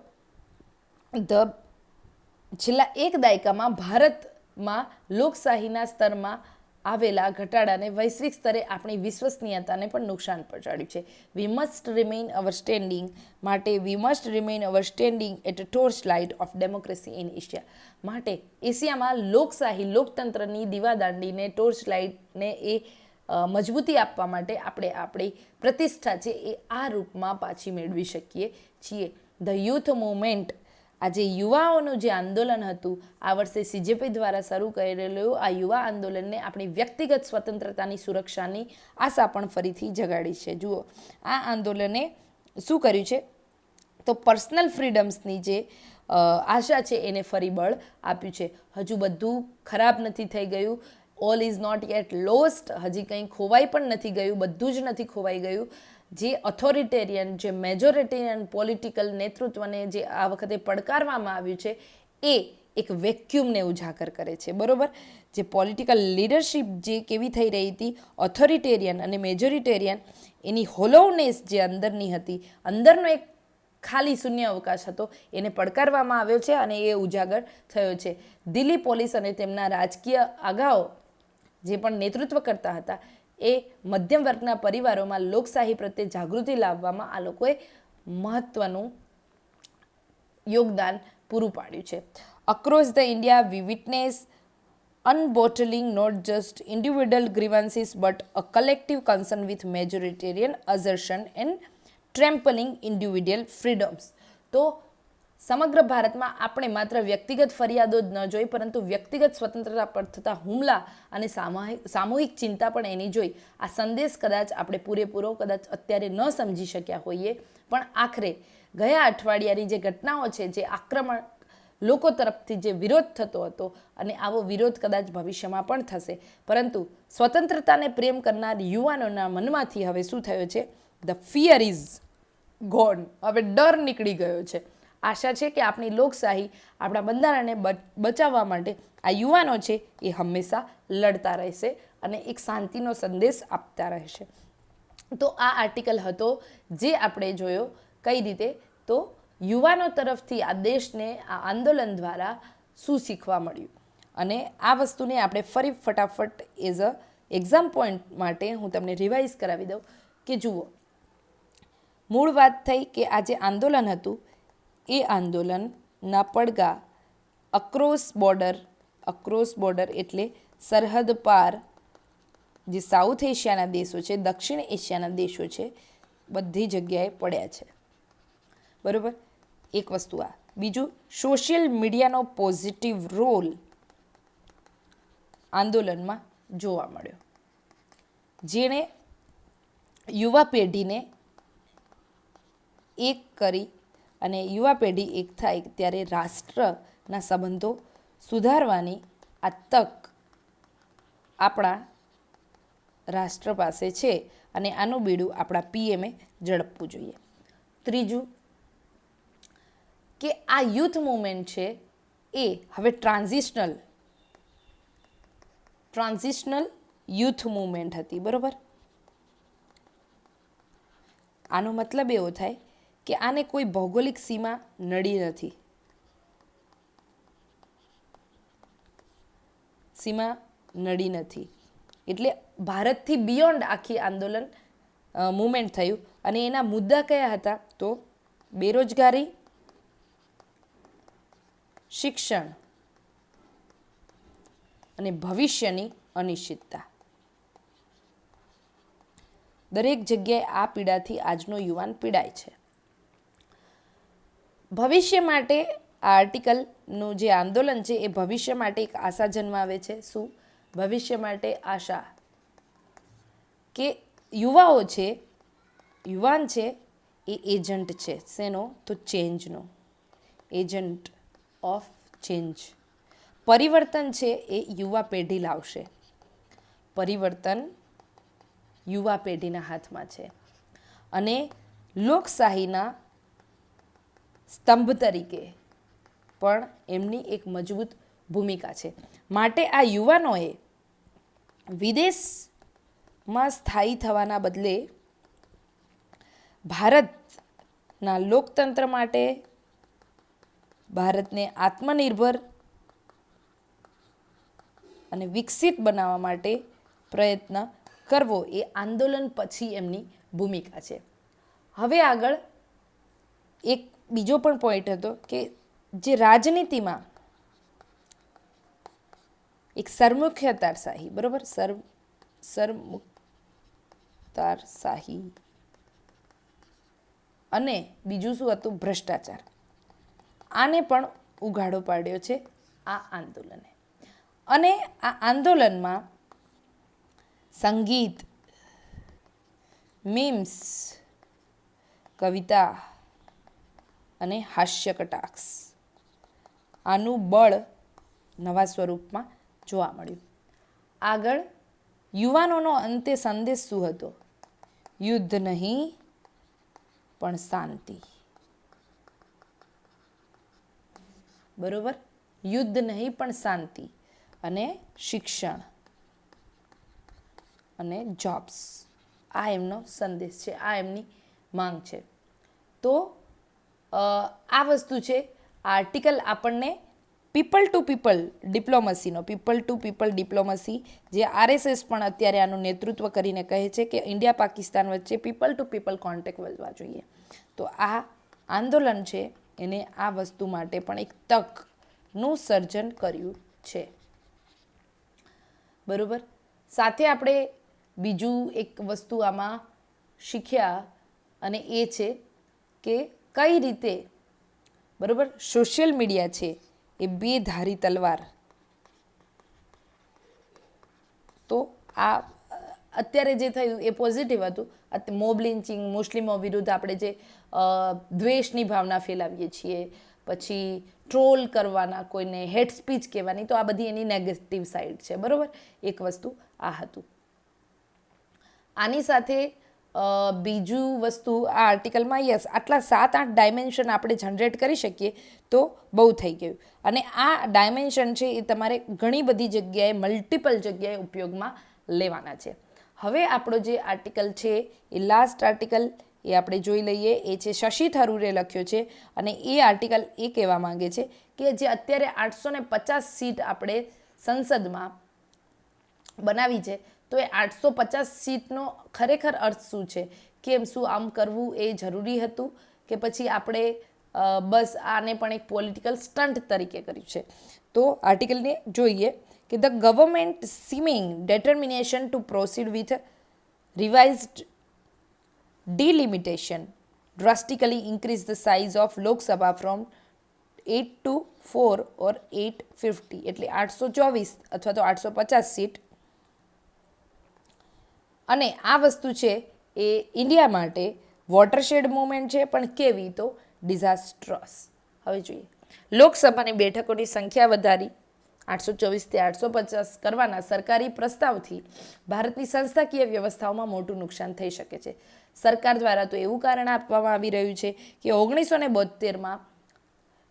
છેલ્લા એક દાયકામાં ભારતમાં લોકશાહીના સ્તરમાં આવેલા ઘટાડાને વૈશ્વિક સ્તરે આપણી વિશ્વસનીયતાને પણ નુકસાન પહોંચાડ્યું છે. We must remain our standing, માટે we must remain our standing at torch light of democracy in Asia. માટે એશિયામાં લોકશાહી, લોકતંત્રની દીવાદાંડીને, ટોર્ચ લાઇટને એ મજબૂતી આપવા માટે આપણે આપણી પ્રતિષ્ઠા છે એ આ રૂપમાં પાછી મેળવી શકીએ છીએ. ધ યુથ મુવમેન્ટ, આજે યુવાઓનું જે આંદોલન હતું, આ વર્ષે સીજેપી દ્વારા શરૂ કરેલું આ યુવા આંદોલનને આપણી વ્યક્તિગત સ્વતંત્રતાની સુરક્ષાની આશા પણ ફરીથી જગાડી છે. જુઓ, આ આંદોલને શું કર્યું છે તો પર્સનલ ફ્રીડમ્સની જે આશા છે એને ફરી બળ આપ્યું છે. હજુ બધું ખરાબ નથી થઈ ગયું, all is not yet lost, હજી કંઈ ખોવાઈ પણ નથી ગયું, બધું જ નથી ખોવાઈ ગયું. જે ઓથોરિટેરિયન, જે મેજોરિટેરિયન પોલિટિકલ નેતૃત્વને જે આ વખતે પડકારવામાં આવ્યું છે એ એક વેક્યુમને ઉજાગર કરે છે, બરોબર. જે પોલિટિકલ લીડરશિપ જે કેવી થઈ રહી હતી, ઓથોરિટેરિયન અને મેજોરિટેરિયન, એની હોલોનેસ જે અંદરની હતી, અંદરનો એક ખાલી શૂન્ય અવકાશ હતો, એને પડકારવામાં આવ્યો છે અને એ ઉજાગર થયો છે. દિલ્હી પોલીસ અને તેમના રાજકીય આગાઓ જે પણ નેતૃત્વ કરતા હતા, એ મધ્યમ વર્ગના પરિવારોમાં લોકશાહી પ્રત્યે જાગૃતિ લાવવામાં આ લોકોએ મહત્વનું યોગદાન પૂરું પાડ્યું છે. Across the India we witness unbottling not just individual grievances but a collective concern with majoritarian assertion and trampling individual freedoms. તો સમગ્ર ભારતમાં આપણે માત્ર વ્યક્તિગત ફરિયાદો જ ન જોઈ, પરંતુ વ્યક્તિગત સ્વતંત્રતા પર થતા હુમલા અને સામૂહિક ચિંતા પણ એની જોઈ. આ સંદેશ કદાચ આપણે પૂરેપૂરો કદાચ અત્યારે ન સમજી શક્યા હોઈએ, પણ આખરે ગયા અઠવાડિયાની જે ઘટનાઓ છે, જે આક્રમણ લોકો તરફથી જે વિરોધ થતો હતો, અને આવો વિરોધ કદાચ ભવિષ્યમાં પણ થશે, પરંતુ સ્વતંત્રતાને પ્રેમ કરનાર યુવાનોના મનમાંથી હવે શું થયો છે, ધ ફિયર ઇઝ ગોન, હવે ડર નીકળી ગયો છે. આશા છે કે આપણી લોકશાહી, આપણા બંધારણને બચાવવા માટે આ યુવાનો છે એ હંમેશા લડતા રહેશે અને એક શાંતિનો સંદેશ આપતા રહેશે. તો આ આર્ટિકલ હતો જે આપણે જોયો કઈ રીતે, તો યુવાનો તરફથી આ દેશને આ આંદોલન દ્વારા શું શીખવા મળ્યું. અને આ વસ્તુને આપણે ફરી ફટાફટ એઝ અ એક્ઝામ પોઈન્ટ માટે હું તમને રિવાઇઝ કરાવી દઉં કે જુઓ, મૂળ વાત થઈ કે આ જે આંદોલન હતું એ આંદોલનના પડઘા અક્રોસ બોર્ડર એટલે સરહદ પાર જે સાઉથ એશિયાના દેશો છે, દક્ષિણ એશિયાના દેશો છે, બધી જગ્યાએ પડ્યા છે, બરાબર. એક વસ્તુ આ. બીજું, સોશિયલ મીડિયાનો પોઝિટિવ રોલ આંદોલનમાં જોવા મળ્યો, જેણે યુવા પેઢીને એક કરી, અને યુવા પેઢી એક થાય ત્યારે રાષ્ટ્રના સંબંધો સુધારવાની આ તક આપણા રાષ્ટ્ર પાસે છે, અને આનું બીડું આપણા પીએમએ ઝડપવું જોઈએ. ત્રીજું કે આ યુથ મુવમેન્ટ છે એ હવે ટ્રાન્ઝિશનલ ટ્રાન્ઝિશનલ યુથ મૂવમેન્ટ હતી, બરાબર. આનો મતલબ એવો થાય કે આને કોઈ ભૌગોલિક સીમા નડી નથી, સીમા નડી નથી, એટલે ભારતથી બિયોન્ડ આખી આંદોલન મૂવમેન્ટ થયું. અને એના મુદ્દા કયા હતા? તો બેરોજગારી, શિક્ષણ અને ભવિષ્યની અનિશ્ચિતતા. દરેક જગ્યાએ આ પીડાથી આજનો યુવાન પીડાય છે. ભવિષ્ય માટે આ આર્ટિકલનું જે આંદોલન છે એ ભવિષ્ય માટે એક આશા જન્માવે છે. શું? ભવિષ્ય માટે આશા. કે યુવાઓ છે, યુવાન છે એ એજન્ટ છે. શેનો? તો ચેન્જનો. Agent of change. પરિવર્તન છે એ યુવા પેઢી લાવશે. પરિવર્તન યુવા પેઢીના હાથમાં છે. અને લોકશાહીના સ્તંભ તરીકે પણ એમની એક મજબૂત ભૂમિકા છે. માટે આ યુવાનોએ વિદેશમાં સ્થાયી થવાના બદલે ભારતના લોકતંત્ર માટે, ભારતને આત્મનિર્ભર અને વિકસિત બનાવવા માટે પ્રયત્ન કરવો એ આંદોલન પછી એમની ભૂમિકા છે. હવે આગળ એક બીજો પણ પોઈન્ટ હતો કે જે રાજનીતિમાં એક સરમુખત્યારશાહી, બરાબર, સરમુખત્યારશાહી અને બીજું શું હતું? ભ્રષ્ટાચાર. આને પણ ઉઘાડો પાડ્યો છે આ આંદોલને. અને આ આંદોલનમાં સંગીત, મીમ્સ, કવિતા અને હાસ્ય કટાક્ષ આનું બળ નવા સ્વરૂપમાં જોવા મળ્યું. આગળ યુવાનોનો અંતે સંદેશ શું હતો? યુદ્ધ નહીં પણ શાંતિ. બરોબર, યુદ્ધ નહીં પણ શાંતિ અને શિક્ષણ અને જોબ્સ. આ એમનો સંદેશ છે, આ એમની માંગ છે. તો આ વસ્તુ છે. આર્ટિકલ આપણને પીપલ ટુ પીપલ ડિપ્લોમસીનો, પીપલ ટુ પીપલ ડિપ્લોમસી, જે RSS પણ અત્યારે આનું નેતૃત્વ કરીને કહે છે કે ઇન્ડિયા પાકિસ્તાન વચ્ચે પીપલ ટુ પીપલ કોન્ટેક્ટ વધવા જોઈએ. તો આ આંદોલન છે એને આ વસ્તુ માટે પણ એક તકનું સર્જન કર્યું છે. બરાબર. સાથે આપણે બીજું એક વસ્તુ આમાં શીખ્યા અને એ છે કે કઈ રીતે, બરાબર, સોશિયલ મીડિયા છે એ બે ધારી તલવાર. તો આ અત્યારે જે થયું એ પોઝિટિવ હતું. મોબ લિન્ચિંગ, મુસ્લિમો વિરુદ્ધ આપણે જે દ્વેષની ભાવના ફેલાવીએ છીએ, પછી ટ્રોલ કરવાના, કોઈને હેટ સ્પીચ કહેવાની, તો આ બધી એની નેગેટિવ સાઈડ છે. બરાબર, એક વસ્તુ આ હતું. આની સાથે બીજું વસ્તુ આ આર્ટિકલમાં, યસ, આટલા 7-8 ડાયમેન્શન આપણે જનરેટ કરી શકીએ તો બહુ થઈ ગયું. અને આ ડાયમેન્શન છે એ તમારે ઘણી બધી જગ્યાએ, મલ્ટિપલ જગ્યાએ ઉપયોગમાં લેવાના છે. હવે આપણો જે આર્ટિકલ છે એ લાસ્ટ આર્ટિકલ એ આપણે જોઈ લઈએ. એ છે શશી થરૂરે લખ્યો છે. અને એ આર્ટિકલ એ કહેવા માંગે છે કે જે અત્યારે 850 સીટ આપણે સંસદમાં બનાવી છે, તો એ 850 સીટનો ખરેખર અર્થ શું છે? કેમ, શું આમ કરવું એ જરૂરી હતું કે પછી આપણે બસ આને પણ એક પોલિટિકલ સ્ટન્ટ તરીકે કર્યું છે? તો આર્ટિકલને જોઈએ કે the government seeming determination to proceed with revised delimitation drastically increase the size of Lok Sabha from 8 to 4 or 850, એટલે 824 અથવા તો 850 સીટ. અને આ વસ્તુ છે એ ઇન્ડિયા માટે વોટરશેડ મુવમેન્ટ છે, પણ કેવી? તો ડિઝાસ્ટ્રસ. હવે જોઈએ, લોકસભાની બેઠકોની સંખ્યા વધારી 824થી 850 કરવાના સરકારી પ્રસ્તાવથી ભારતની સંસ્થાકીય વ્યવસ્થાઓમાં મોટું નુકસાન થઈ શકે છે. સરકાર દ્વારા તો એવું કારણ આપવામાં આવી રહ્યું છે કે 1972માં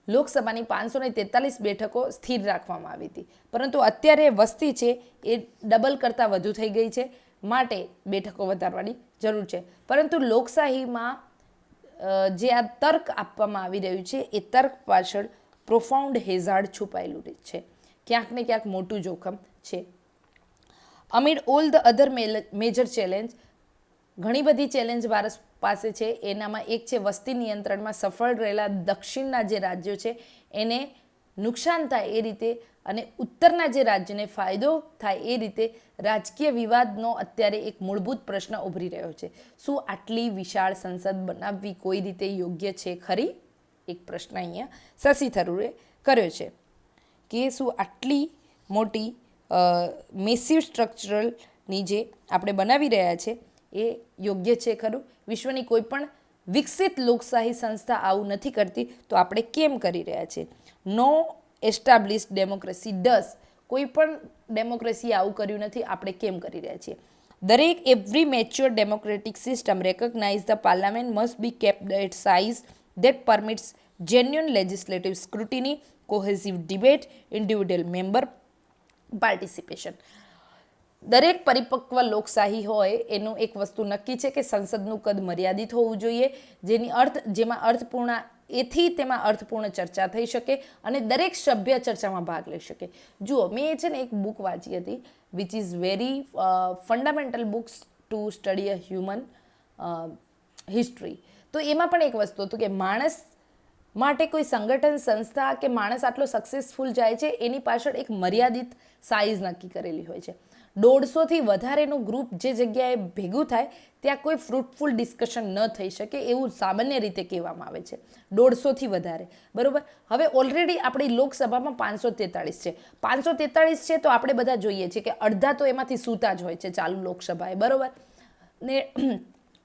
લોકસભાની 543 બેઠકો સ્થિર રાખવામાં આવી હતી, પરંતુ અત્યારે વસ્તી છે એ ડબલ કરતાં વધુ થઈ ગઈ છે, માટે બેઠકો વધારવાની જરૂર છે. પરંતુ લોકશાહીમાં જે આ તર્ક આપવામાં આવી રહ્યું છે એ તર્ક પાછળ પ્રોફાઉન્ડ હેઝાર્ડ છુપાયેલું છે, ક્યાંક ને ક્યાંક મોટું જોખમ છે. Amid all the other major challenge, ઘણી બધી ચેલેન્જ ભારત પાસે છે, એનામાં એક છે વસ્તી નિયંત્રણમાં સફળ રહેલા દક્ષિણના જે રાજ્યો છે એને નુકસાન થાય એ રીતે અને ઉત્તરના જે રાજ્યને ફાયદો થાય એ રીતે રાજકીય વિવાદનો અત્યારે એક મૂળભૂત પ્રશ્ન ઉભરી રહ્યો છે. શું આટલી વિશાળ સંસદ બનાવવી કોઈ રીતે યોગ્ય છે ખરી? એક પ્રશ્ન અહીંયા શશી થરૂરે કર્યો છે કે શું આટલી મોટી મેસિવ સ્ટ્રક્ચરલની જે આપણે બનાવી રહ્યા છે એ યોગ્ય છે ખરું? વિશ્વની કોઈ પણ વિકસિત લોકશાહી સંસ્થા આવું નથી કરતી, તો આપણે કેમ કરી રહ્યા છીએ? નો એસ્ટાબ્લિશ્ડ ડેમોક્રેસી ડસ, કોઈ પણ ડેમોક્રેસી આવું કર્યું નથી, આપણે કેમ કરી રહ્યા છીએ? દરેક every mature democratic system recognise the parliament must be capped at size that permits genuine legislative scrutiny, cohesive debate, individual member participation. દરેક પરિપક્વ લોકશાહી હોય એનું એક વસ્તુ નક્કી છે કે સંસદનું કદ મર્યાદિત હોવું જોઈએ, જેમાં અર્થપૂર્ણ એથી તેમાં અર્થપૂર્ણ ચર્ચા થઈ શકે અને દરેક સભ્ય ચર્ચામાં ભાગ લઈ શકે. જુઓ, મેં છે ને એક બુક વાંચી હતી which is very fundamental books to study a human history. તો એમાં પણ એક વસ્તુ હતું કે માણસ માટે કોઈ સંગઠન, સંસ્થા કે માણસ આટલો સક્સેસફુલ જાય છે એની પાછળ એક મર્યાદિત સાઇઝ નક્કી કરેલી હોય છે. 150થી વધારેનું ગ્રુપ જે જગ્યાએ ભેગું થાય ત્યાં કોઈ ફ્રૂટફુલ ડિસ્કશન ન થઈ શકે એવું સામાન્ય રીતે કહેવામાં આવે છે. 150થી વધારે, બરાબર. હવે ઓલરેડી આપણી લોકસભામાં 543 છે. 543 છે તો આપણે બધા જોઈએ છીએ કે અડધા તો એમાંથી સૂતા જ હોય છે ચાલુ લોકસભાએ, બરાબર. ને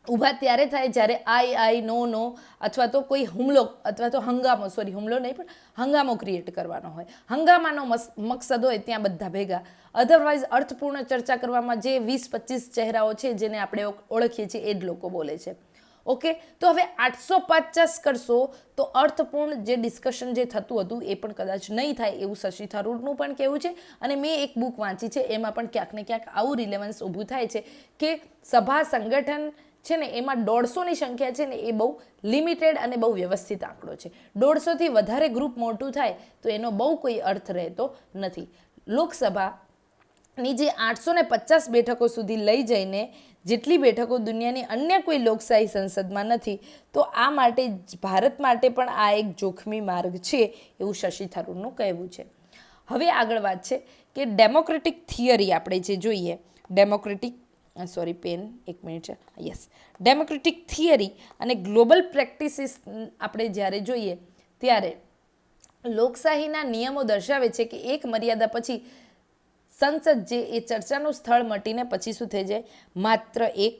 ઊભા ત્યારે થાય જ્યારે આઈ નો અથવા તો કોઈ હુમલો અથવા તો હંગામો, હુમલો નહીં પણ હંગામો ક્રિએટ કરવાનો હોય, હંગામાનો મકસદ હોય ત્યાં બધા ભેગા. અધરવાઇઝ અર્થપૂર્ણ ચર્ચા કરવામાં જે 20-25 ચહેરાઓ છે જેને આપણે ઓળખીએ છીએ એ જ લોકો બોલે છે. ઓકે, તો હવે 850 કરશો તો અર્થપૂર્ણ જે ડિસ્કશન જે થતું હતું એ પણ કદાચ નહીં થાય એવું શશી થરૂરનું પણ કહેવું છે. અને મેં એક બુક વાંચી છે એમાં પણ ક્યાંક ને ક્યાંક આવું રિલેવન્સ ઊભું થાય છે કે સભા સંગઠન છે ને એમાં 150ની સંખ્યા છે ને એ બહુ લિમિટેડ અને બહુ વ્યવસ્થિત આંકડો છે. 150થી વધારે ગ્રુપ મોટું થાય તો એનો બહુ કોઈ અર્થ રહેતો નથી. લોકસભાની જે 850 બેઠકો સુધી લઈ જઈને જેટલી બેઠકો દુનિયાની અન્ય કોઈ લોકશાહી સંસદમાં નથી, તો આ માટે ભારત માટે પણ આ એક જોખમી માર્ગ છે એવું શશી થરૂરનું કહેવું છે. હવે આગળ વાત છે કે ડેમોક્રેટિક થિયરી આપણે જે જોઈએ, ડેમોક્રેટિક થિયરી અને ગ્લોબલ પ્રેક્ટિસિસ આપણે જ્યારે જોઈએ ત્યારે લોકશાહીના નિયમો દર્શાવે છે કે એક મર્યાદા પછી સંસદ જે એ ચર્ચાનું સ્થળ મટીને પછી શું થઈ જાય, માત્ર એક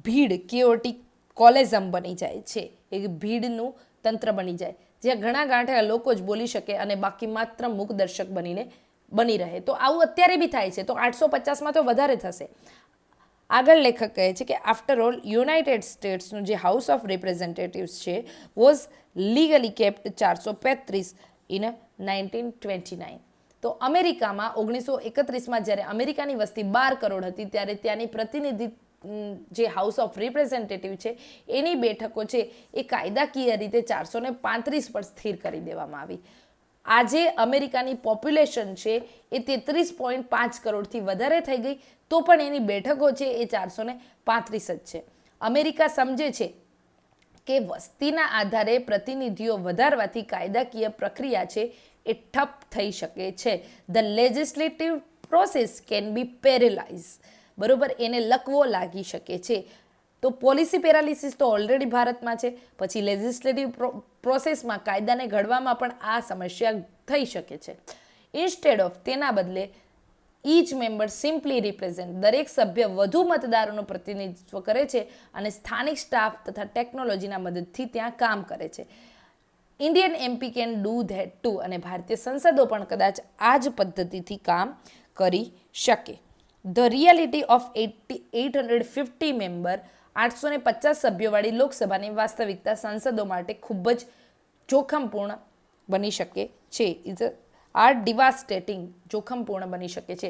ભીડ, કેઓટિક કોલેઝમ બની જાય છે, એક ભીડનું તંત્ર બની જાય જ્યાં ઘણા ગાંઠેલા લોકો જ બોલી શકે અને બાકી માત્ર મૂક દર્શક બની રહે. તો આવું અત્યારે બી થાય છે, તો 850માં તો વધારે થશે. આગળ લેખક કહે છે કે આફ્ટર ઓલ યુનાઇટેડ સ્ટેટ્સનું જે હાઉસ ઓફ રિપ્રેઝેન્ટેટિવ્સ છે વોઝ લીગલી કેપ્ટ 435 ઇન 1929. તો અમેરિકામાં 1931માં જ્યારે અમેરિકાની વસ્તી 12 કરોડ હતી ત્યારે ત્યાંની પ્રતિનિધિ જે હાઉસ ઓફ રિપ્રેઝેન્ટેટિવ છે એની બેઠકો છે એ કાયદાકીય રીતે 435 પર સ્થિર કરી દેવામાં આવી. આજે અમેરિકાની પોપ્યુલેશન છે એ 33.5 કરોડથી વધારે થઈ ગઈ, તો પણ એની બેઠકો છે એ 435 જ છે. અમેરિકા સમજે છે કે વસ્તીના આધારે પ્રતિનિધિઓ વધારવાથી કાયદાકીય પ્રક્રિયા છે એ ઠપ થઈ શકે છે. The legislative process can be paralyse, બરોબર, એને લકવો લાગી શકે છે. તો પોલિસી પેરાલિસિસ તો ઓલરેડી ભારતમાં છે, પછી લેજિસ્લેટિવ પ્રોસેસમાં કાયદાને ઘડવામાં પણ આ સમસ્યા થઈ શકે છે. ઇન્સ્ટેડ ઓફ, તેના બદલે ઈચ મેમ્બર સિમ્પલી રિપ્રેઝેન્ટ, દરેક સભ્ય વધુ મતદારોનું પ્રતિનિધિત્વ કરે છે અને સ્થાનિક સ્ટાફ તથા ટેકનોલોજીના મદદથી ત્યાં કામ કરે છે. Indian MP can do that two, અને ભારતીય સંસદો પણ કદાચ આ જ પદ્ધતિથી કામ કરી શકે. ધ રિયાલિટી ઓફ 850 મેમ્બર, 850 સભ્યોવાળી લોકસભાની વાસ્તવિકતા સંસદો માટે ખૂબ જ જોખમપૂર્ણ બની શકે છે. આર ડિવાસ્ટેટિંગ, જોખમપૂર્ણ બની શકે છે.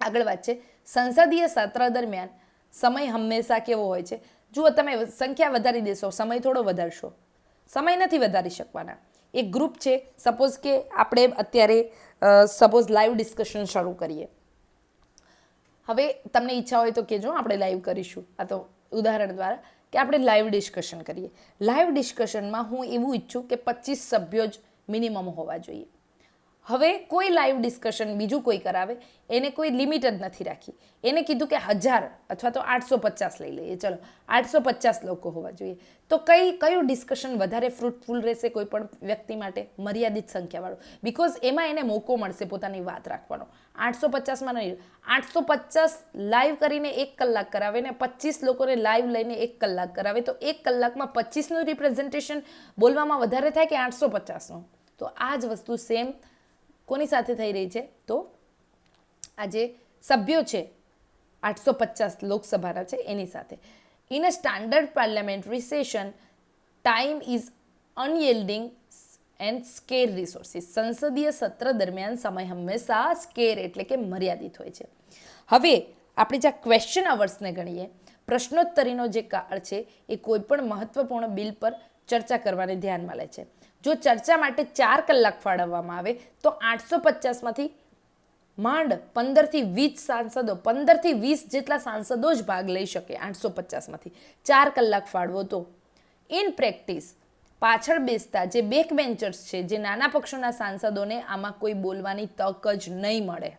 આગળ વાત છે, સંસદીય સત્ર દરમિયાન સમય હંમેશા કેવો હોય છે? જુઓ, તમે સંખ્યા વધારી દેશો, સમય થોડો વધારશો, સમય નથી વધારી શકવાના. એક ગ્રુપ છે, સપોઝ કે આપણે અત્યારે સપોઝ લાઈવ ડિસ્કશન શરૂ કરીએ. હવે તમને ઈચ્છા હોય તો કહેજો, આપણે લાઈવ કરીશું. આ તો ઉદાહરણ દ્વારા કે આપણે લાઈવ ડિસ્કશન કરીએ. લાઈવ ડિસ્કશનમાં હું એવું ઈચ્છું કે 25 સભ્યો જ મિનિમમ હોવા જોઈએ. હવે કોઈ લાઈવ ડિસ્કશન બીજું કોઈ કરાવે, એને કોઈ લિમિટ જ નથી રાખી. એને કીધું કે 1000 અથવા તો 850 લઈ લઈએ, ચલો 850 લોકો હોવા જોઈએ. તો કયું ડિસ્કશન વધારે ફ્રૂટફુલ રહેશે કોઈ પણ વ્યક્તિ માટે? મર્યાદિત સંખ્યાવાળું. બિકોઝ એમાં એને મોકો મળશે પોતાની વાત રાખવાનો. 850માં નહીં, 850 લાઈવ કરીને 1 કલાક કરાવે ને 25 લોકોને લાઈવ લઈને 1 કલાક કરાવે, તો 1 કલાકમાં 25નું રિપ્રેઝન્ટેશન બોલવામાં વધારે થાય કે 850નું? તો આ જ વસ્તુ સેમ કોની સાથે થઈ રહી છે? તો આ જે સભ્યો છે 850 લોકસભાના છે એની સાથે. In a standard parliamentary session, time is unyielding and scarce resources. સંસદીય સત્ર દરમિયાન સમય હંમેશા સ્કેર એટલે કે મર્યાદિત હોય છે. હવે આપણે જ્યાં ક્વેશ્ચન અવર્સને ગણીએ, પ્રશ્નોત્તરીનો જે કાળ છે એ કોઈ પણ મહત્વપૂર્ણ બિલ પર ચર્ચા કરવાને ધ્યાનમાં લે છે. જો ચર્ચા માટે 4 કલાક ફાળવવામાં આવે તો 850માંથી માંડ 15થી 20 સાંસદો, 15થી 20 જેટલા સાંસદો જ ભાગ લઈ શકે 850માંથી. 4 કલાક ફાળવો તો. ઇન પ્રેક્ટિસ પાછળ બેસતા જે બેક બેન્ચર્સ છે, જે નાના પક્ષોના સાંસદોને આમાં કોઈ બોલવાની તક જ નહીં મળે.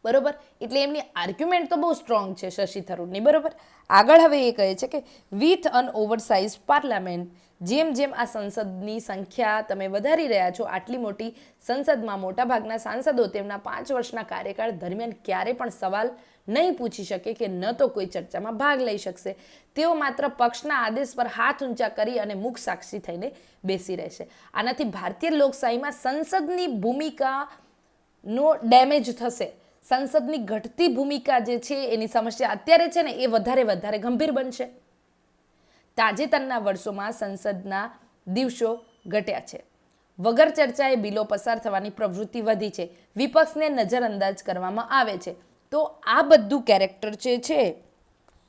બરોબર? એટલે એમની આર્ગ્યુમેન્ટ તો બહુ સ્ટ્રોંગ છે શશી થરૂરની. બરોબર? આગળ હવે એ કહે છે કે વિથ અન ઓવરસાઇઝ પાર્લામેન્ટ, જેમ જેમ આ સંસદની સંખ્યા તમે વધારી રહ્યા છો, આટલી મોટી સંસદમાં મોટાભાગના સાંસદો તેમના 5 વર્ષના કાર્યકાળ દરમિયાન ક્યારે પણ સવાલ નહીં પૂછી શકે કે ન તો કોઈ ચર્ચામાં ભાગ લઈ શકશે. તેઓ માત્ર પક્ષના આદેશ પર હાથ ઊંચા કરી અને મુખ સાક્ષી થઈને બેસી રહેશે. આનાથી ભારતીય લોકશાહીમાં સંસદની ભૂમિકાનો ડેમેજ થશે. સંસદની ઘટતી ભૂમિકા જે છે એની સમસ્યા અત્યારે છે ને એ વધારે ગંભીર બનશે. તાજેતરના વર્ષોમાં સંસદના દિવસો ઘટ્યા છે. વગર ચર્ચાએ બિલો પસાર થવાની પ્રવૃત્તિ વધી છે. વિપક્ષને નજરઅંદાજ કરવામાં આવે છે. તો આ બધું કેરેક્ટર જે છે,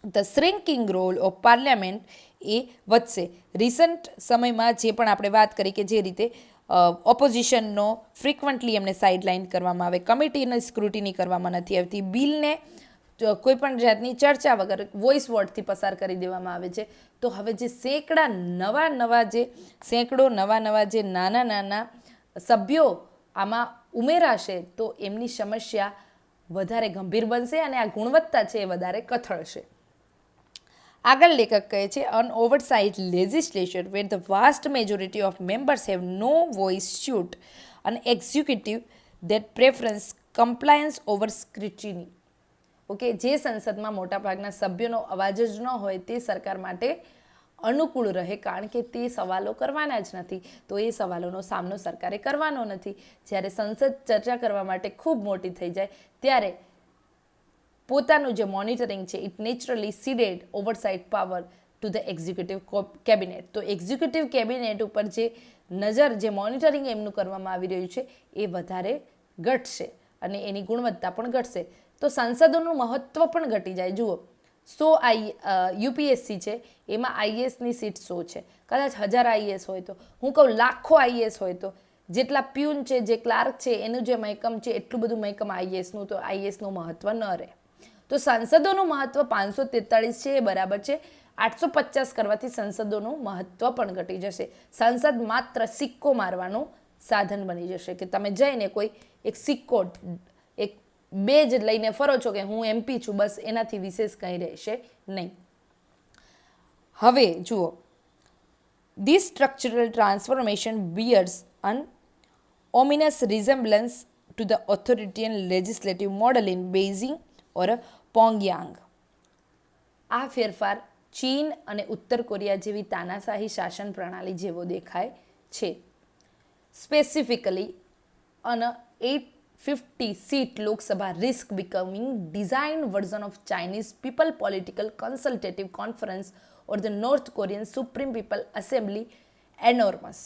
ધ શ્રિંકિંગ રોલ ઓફ પાર્લામેન્ટ એ વધશે. રિસન્ટ સમયમાં જે પણ આપણે વાત કરી કે જે રીતે ઓપોઝિશનનો ફ્રિકવન્ટલી એમને સાઇડલાઇન કરવામાં આવે, કમિટીને સ્ક્રુટિની કરવામાં નથી આવતી, બિલને કોઈ પણ જાતની ચર્ચા વગર વોઇસ વોટથી પસાર કરી દેવામાં આવે છે. તો હવે જે સેંકડો નવા જે નાના સભ્યો આમાં ઉમેરાશે તો એમની સમસ્યા વધારે ગંભીર બનશે અને આ ગુણવત્તા છે એ વધારે કથળશે. આગળ લેખક કહે છે, an oversight legislation where the vast majority of members have no voice suit an executive that preference compliance over scrutiny. Okay, જે સંસદમાં મોટાભાગના સભ્યોનો અવાજ જ ન હોય તે સરકાર માટે અનુકૂળ રહે, કારણ કે તે સવાલો કરવાના જ નથી, તો એ સવાલોનો સામનો સરકારે કરવાનો નથી. જ્યારે સંસદ ચર્ચા કરવા માટે ખૂબ મોટી થઈ જાય ત્યારે પોતાનું જે મોનિટરિંગ છે it naturally ceded oversight power to the executive cabinet. તો એક્ઝિક્યુટિવ કેબિનેટ ઉપર જે નજર, જે મોનિટરિંગ એમનું કરવામાં આવી રહ્યું છે એ વધારે ઘટશે અને એની ગુણવત્તા પણ ઘટશે. તો સાંસદોનું મહત્ત્વ પણ ઘટી જાય. જુઓ, 100 યુપીએસસી છે, એમાં આઈએએસની સીટ 100 છે. કદાચ 1000 આઈએએસ હોય તો, હું કહું લાખો આઈએએસ હોય તો, જેટલા પ્યુન છે, જે ક્લાર્ક છે, એનું જે મહેકમ છે એટલું બધું મહેકમ આઈએએસનું, તો આઈએએસનું મહત્ત્વ ન રહે. તો સાંસદોનું મહત્ત્વ 543 છે એ બરાબર છે. 850 કરવાથી સંસદોનું મહત્ત્વ પણ ઘટી જશે. સંસદ માત્ર સિક્કો મારવાનું સાધન બની જશે કે તમે જઈને કોઈ એક સિક્કો, એક બેજ લઈને ફરો છો કે હું એમપી છું, બસ એનાથી વિશેષ કંઈ રહેશે નહીં. હવે જુઓ, this structural transformation bears an ominous resemblance to the authoritarian legislative model in Beijing or Pyongyang. આ ફેરફાર ચીન અને ઉત્તર કોરિયા જેવી તાનાશાહી શાસન પ્રણાલી જેવો દેખાય છે. Specifically un 850 seat Lok Sabha risk becoming designed version of Chinese People Political Consultative Conference or the North Korean Supreme People Assembly એનોર્મસ.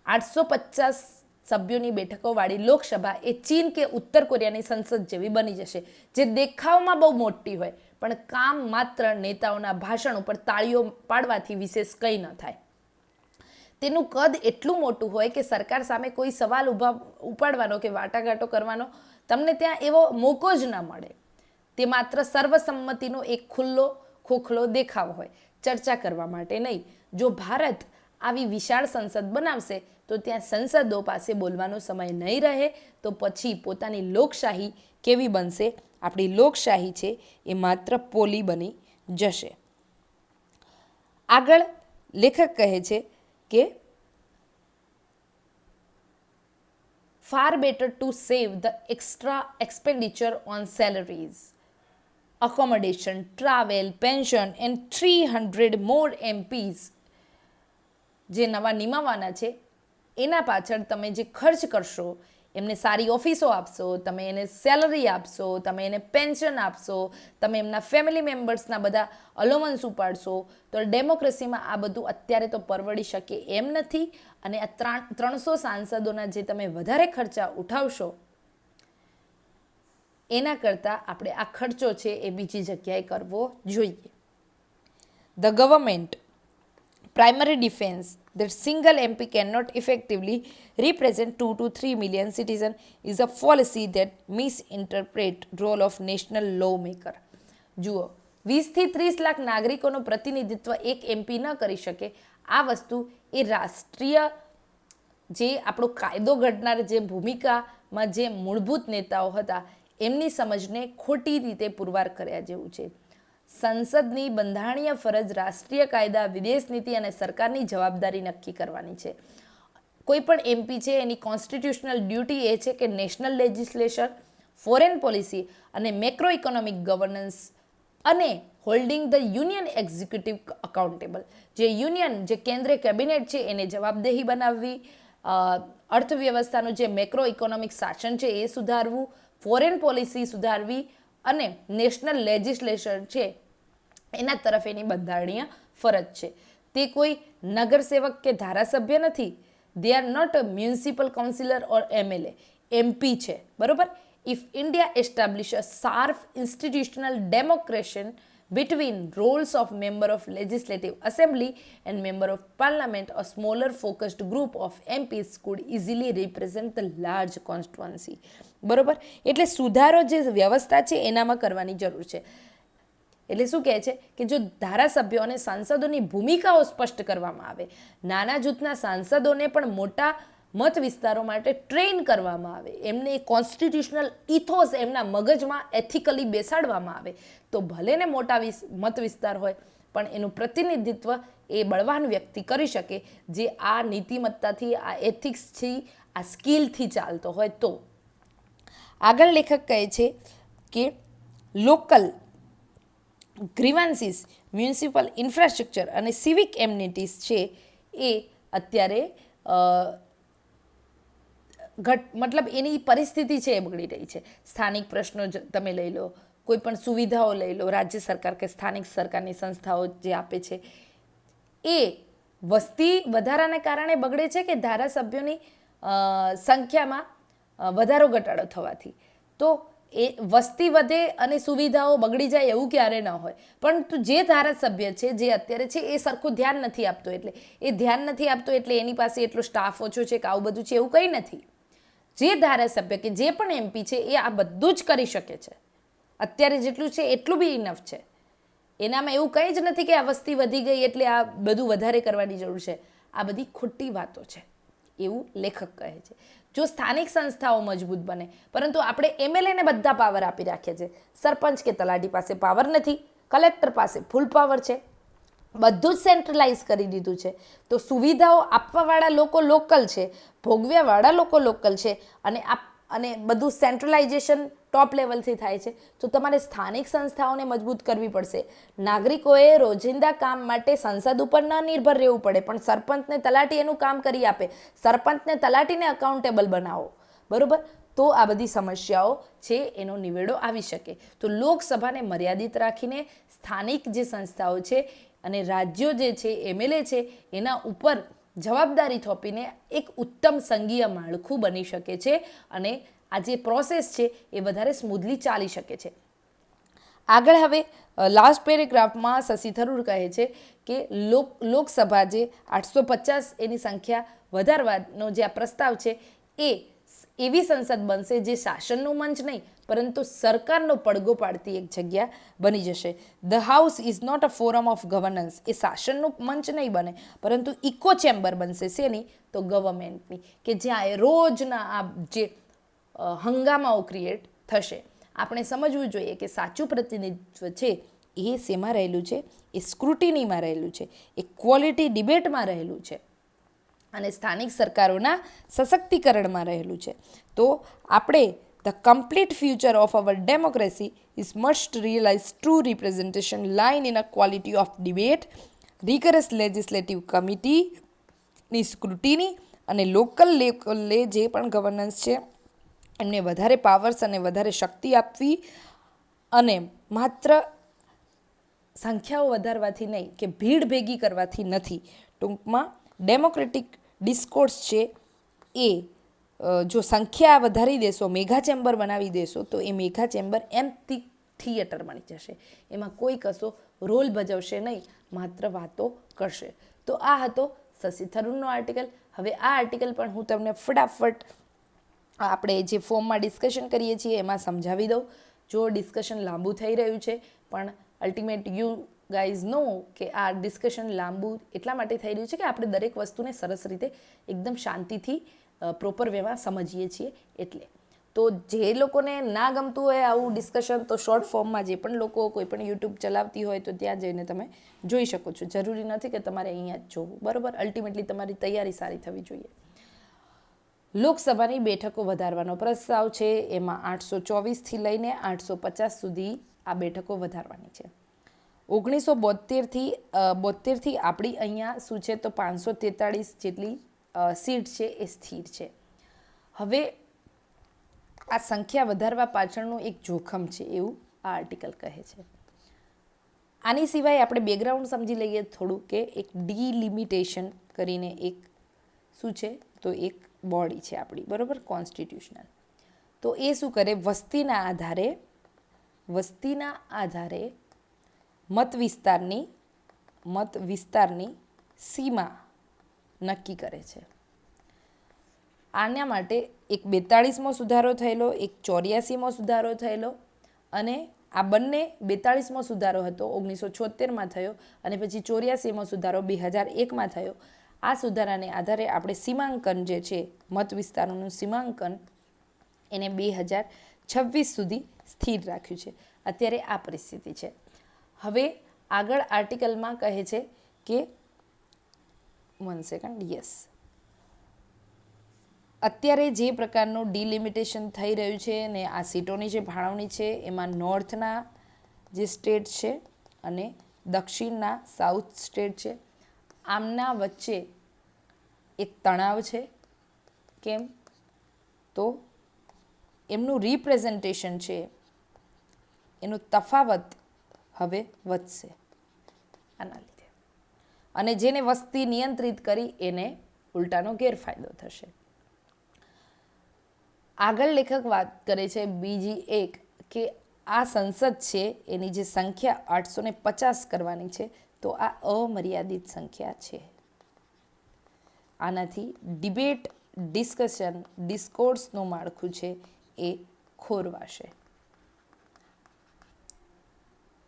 850 સભ્યોની બેઠકોવાળી લોકસભા એ ચીન કે ઉત્તર કોરિયાની સંસદ જેવી બની જશે, જે દેખાવમાં બહુ મોટી હોય પણ કામ માત્ર નેતાઓના ભાષણ ઉપર તાળીઓ પાડવાથી વિશેષ કંઈ ન થાય. તેનું કદ એટલું મોટું હોય કે સરકાર સામે કોઈ સવાલ ઉપાડવાનો કે વાટાઘાટો કરવાનો તમને ત્યાં એવો મોકો જ ન મળે. તે માત્ર સર્વસંમતિનો એક ખુલ્લો ખોખલો દેખાવ હોય, ચર્ચા કરવા માટે નહીં. જો ભારત આવી વિશાળ સંસદ બનાવશે તો ત્યાં સંસદો પાસે બોલવાનો સમય નહીં રહે તો પછી પોતાની લોકશાહી કેવી બનશે? આપણી લોકશાહી છે એ માત્ર પોલી બની જશે. આગળ લેખક કહે છે કે far better to save the extra expenditure on salaries, accommodation, travel, pension and 300 more MPs જે નવા નિમાવાના છે એના પાછળ તમે જે ખર્ચ કરશો, એમને સારી ઓફિસો આપશો, તમે એને સેલરી આપશો, તમે એને પેન્શન આપશો, તમે એમના ફેમિલી મેમ્બર્સના બધા અલોવન્સ ઉપાડશો, તો ડેમોક્રેસીમાં આ બધું અત્યારે તો પરવડી શકે એમ નથી. અને આ 300 સાંસદોના જે તમે વધારે ખર્ચા ઉઠાવશો એના કરતાં આપણે આ ખર્ચો છે એ બીજી જગ્યાએ કરવો જોઈએ. The government primary defense that single MP cannot effectively represent 2 to 3 million citizens is a policy that misinterprets role of national lawmaker. જુઓ, 20 થી 30 લાખ નાગરિકોનું પ્રતિનિધિત્વ એક MP ન કરી શકે, આ વસ્તુ એ રાષ્ટ્રીય જે આપણો કાયદો ઘડનાર જે ભૂમિકામાં જે મૂળભૂત નેતાઓ હતા એમની સમજને ખોટી રીતે પુરવાર કર્યા જેવું છે. સંસદની બંધારણીય ફરજ રાષ્ટ્રીય કાયદા, વિદેશ નીતિ અને સરકારની જવાબદારી નક્કી કરવાની છે. કોઈ પણ MP છે એની કોન્સ્ટિટ્યુશનલ ડ્યુટી એ છે કે નેશનલ લેજિસ્લેશન, ફોરેન પોલિસી અને મેક્રો ઇકોનોમિક ગવર્નન્સ અને holding the union executive accountable, જે યુનિયન જે કેન્દ્રીય કેબિનેટ છે એને જવાબદેહી બનાવવી, અર્થવ્યવસ્થાનું જે મેક્રો ઇકોનોમિક શાસન છે એ સુધારવું, ફોરેન પોલિસી સુધારવી અને નેશનલ લેજિસ્લેશન છે એના તરફ એની બંધારણીય ફરજ છે. તે કોઈ નગરસેવક કે ધારાસભ્ય નથી. They are not a municipal councillor or MLA, MP છે, બરોબર. If India establish a sharp institutional demarcation between roles of member of legislative assembly and member of parliament, a smaller focused group of MPs could easily represent the large constituency. બરોબર, એટલે સુધારો જે વ્યવસ્થા છે એનામાં કરવાની જરૂર છે. એટલે શું કહે છે કે જો ધારાસભ્યો અને સાંસદોની ભૂમિકાઓ સ્પષ્ટ કરવામાં આવે, નાના જૂથના સાંસદોને પણ મોટા મત વિસ્તારો માટે ટ્રેન કરવામાં આવે, એમને કોન્સ્ટિટ્યુશનલ ઇથોસ એમના મગજમાં એથિકલી બેસાડવામાં આવે, તો ભલે ને મોટા મત વિસ્તાર હોય પણ એનું પ્રતિનિધિત્વ એ બળવાન વ્યક્તિ કરી શકે જે આ નીતિમત્તાથી, આ એથિક્સથી, આ સ્કિલથી ચાલતો હોય. તો આગળ લેખક કહે છે કે લોકલ ગ્રીવાન્સીસ, મ્યુનિસિપલ ઇન્ફ્રાસ્ટ્રક્ચર અને સિવિક એમ્યુનિટીઝ છે એ અત્યારે મતલબ એની પરિસ્થિતિ છે એ બગડી રહી છે. સ્થાનિક પ્રશ્નો તમે લઈ લો, કોઈ પણ સુવિધાઓ લઈ લો, રાજ્ય સરકાર કે સ્થાનિક સરકારની સંસ્થાઓ જે આપે છે એ વસ્તી વધારાને કારણે બગડે છે કે ધારાસભ્યોની સંખ્યામાં વધારો ઘટાડો થવાથી? તો એ વસ્તી વધે અને સુવિધાઓ બગડી જાય એવું ક્યારે ન હોય. પરંતુ જે ધારાસભ્ય છે જે અત્યારે છે એ સરખું ધ્યાન નથી આપતો, એટલે એ ધ્યાન નથી આપતો એટલે એની પાસે એટલો સ્ટાફ ઓછો છે કે આવું બધું છે એવું કંઈ નથી. જે ધારાસભ્ય કે જે પણ MP છે એ આ બધું જ કરી શકે છે. અત્યારે જેટલું છે એટલું બી ઇનફ છે. એનામાં એવું કંઈ જ નથી કે આ વસ્તી વધી ગઈ એટલે આ બધું વધારે કરવાની જરૂર છે. આ બધી ખોટી વાતો છે એવું લેખક કહે છે. જો સ્થાનિક સંસ્થાઓ મજબૂત બને, પરંતુ આપણે MLAને બધા પાવર આપી રાખ્યા છે. સરપંચ કે તલાટી પાસે પાવર નથી, કલેક્ટર પાસે ફૂલ પાવર છે, બધું જ સેન્ટ્રલાઇઝ કરી દીધું છે. તો સુવિધાઓ આપવાવાળા લોકો લોકલ છે, ભોગવ્યાવાળા લોકો લોકલ છે અને બધું સેન્ટ્રલાઇઝેશન ટોપ લેવલથી થાય છે. તો તમારે સ્થાનિક સંસ્થાઓને મજબૂત કરવી પડશે. નાગરિકોએ રોજિંદા કામ માટે સંસદ ઉપર ન નિર્ભર રહેવું પડે, પણ સરપંચને તલાટી એનું કામ કરી આપે, સરપંચને તલાટીને અકાઉન્ટેબલ બનાવો, બરાબર. તો આ બધી સમસ્યાઓ છે એનો નિવેડો આવી શકે. તો લોકસભાને મર્યાદિત રાખીને સ્થાનિક જે સંસ્થાઓ છે અને રાજ્યો જે છે MLA છે એના ઉપર જવાબદારી થોપીને એક ઉત્તમ સંઘીય માળખું બની શકે છે અને આ જે પ્રોસેસ છે એ વધારે સ્મૂધલી ચાલી શકે છે. આગળ હવે લાસ્ટ પેરેગ્રાફમાં શશી થરૂર કહે છે કે લોકસભા જે 850 એની સંખ્યા વધારવાનો જે આ પ્રસ્તાવ છે એ એવી સંસદ બનશે જે શાસનનું મંચ નહીં પરંતુ સરકારનો પડઘો પાડતી એક જગ્યા બની જશે. The house is not a forum of governance, એ શાસનનું મંચ નહીં બને પરંતુ ઇકો ચેમ્બર બનશે. શેની? તો ગવર્મેન્ટની, કે જ્યાં રોજના આ જે હંગામાઓ ક્રિએટ થશે. આપણે સમજવું જોઈએ કે સાચું પ્રતિનિધિત્વ છે એ શેમાં રહેલું છે? એ સ્ક્રુટિનીમાં રહેલું છે, એ ક્વોલિટી ડિબેટમાં રહેલું છે અને સ્થાનિક સરકારોના સશક્તિકરણમાં રહેલું છે. તો આપણે the complete future of our democracy is must realise true representation line in a quality of debate, rigorous legislative કમિટીની સ્ક્રુટિની અને લોકલ લેવલે જે પણ ગવર્નન્સ છે એમને વધારે પાવર્સ અને વધારે શક્તિ આપવી અને માત્ર સંખ્યાઓ વધારવાથી નહીં કે ભીડ ભેગી કરવાથી નથી. ટૂંકમાં ડેમોક્રેટિક ડિસ્કોર્સ છે એ જો સંખ્યા વધારી દેશો, મેગા ચેમ્બર બનાવી દેશો તો એ મેગા ચેમ્બર એમ્પ્ટી થિયેટર બની જશે. એમાં કોઈ કશો રોલ ભજવશે નહીં, માત્ર વાતો કરશે. તો આ હતો શશી થરૂરનો આર્ટિકલ. હવે આ આર્ટિકલ પણ હું તમને ફટાફટ આપણે જે ફોર્મમાં ડિસ્કશન કરીએ છીએ એમાં સમજાવી દઉં. જો ડિસ્કશન લાંબુ થઈ રહ્યું છે પણ અલ્ટિમેટ યુ ગાઈઝ નો કે આ ડિસ્કશન લાંબુ એટલા માટે થઈ રહ્યું છે કે આપણે દરેક વસ્તુને સરસ રીતે એકદમ શાંતિથી પ્રોપર વેમાં સમજીએ છીએ. એટલે તો જે લોકોને ના ગમતું હોય આવું ડિસ્કશન તો શોર્ટ ફોર્મમાં જે પણ લોકો કોઈ પણ યુટ્યુબ ચલાવતી હોય તો ત્યાં જઈને તમે જોઈ શકો છો. જરૂરી નથી કે તમારે અહીંયા જ જોવું, બરાબર. અલ્ટિમેટલી તમારી તૈયારી સારી થવી જોઈએ. લોકસભાની બેઠકો વધારવાનો પ્રસ્તાવ છે, એમાં 824થી લઈને 850 સુધી આ બેઠકો વધારવાની છે. 1972થી આપણી અહીંયા શું છે તો 543 જેટલી સીટ છે એ સ્થિર છે. હવે આ સંખ્યા વધારવા પાછળનું એક જોખમ છે એવું આ આર્ટિકલ કહે છે. આની સિવાય આપણે બેકગ્રાઉન્ડ સમજી લઈએ થોડું કે એક ડિલિમિટેશન કરીને એક શું છે તો એક બોડી છે આપણી, બરાબર, કોન્સ્ટિટ્યુશનલ. તો એ શું કરે? વસ્તીના આધારે મત વિસ્તારની સીમા નક્કી કરે છે. આના માટે એક 42મો સુધારો થયેલો, એક 84મો સુધારો થયેલો અને આ બંને 42મો સુધારો હતો 1976માં થયો અને પછી 84મો સુધારો 2001માં થયો. આ સુધારાને આધારે આપણે સીમાંકન જે છે મત વિસ્તારોનું સીમાંકન એને 2026 સુધી સ્થિર રાખ્યું છે. અત્યારે આ પરિસ્થિતિ છે. હવે આગળ આર્ટિકલમાં કહે છે કે 1 સેકન્ડ, યસ, અત્યારે જે પ્રકારનું ડિલિમિટેશન થઈ રહ્યું છે ને આ સીટોની જે ફાળવણી છે એમાં નોર્થના જે સ્ટેટ છે અને દક્ષિણના સાઉથ સ્ટેટ છે, આમના વચ્ચે એક તણાવ છે. કેમ? તો એમનું રિપ્રેઝન્ટેશન છે એનો તફાવત હવે વધશે આના લીધે અને જેને વસ્તી નિયંત્રિત કરી એને ઉલટાનો ગેરફાયદો થશે. આગળ લેખક વાત કરે છે બીજી એક કે આ સંસદ છે એની જે સંખ્યા 850 કરવાની છે તો આ અમર્યાદિત સંખ્યા છે. આનાથી ડિબેટ, ડિસ્કશન, ડિસ્કોર્સનું માળખું છે એ ખોરવાશે.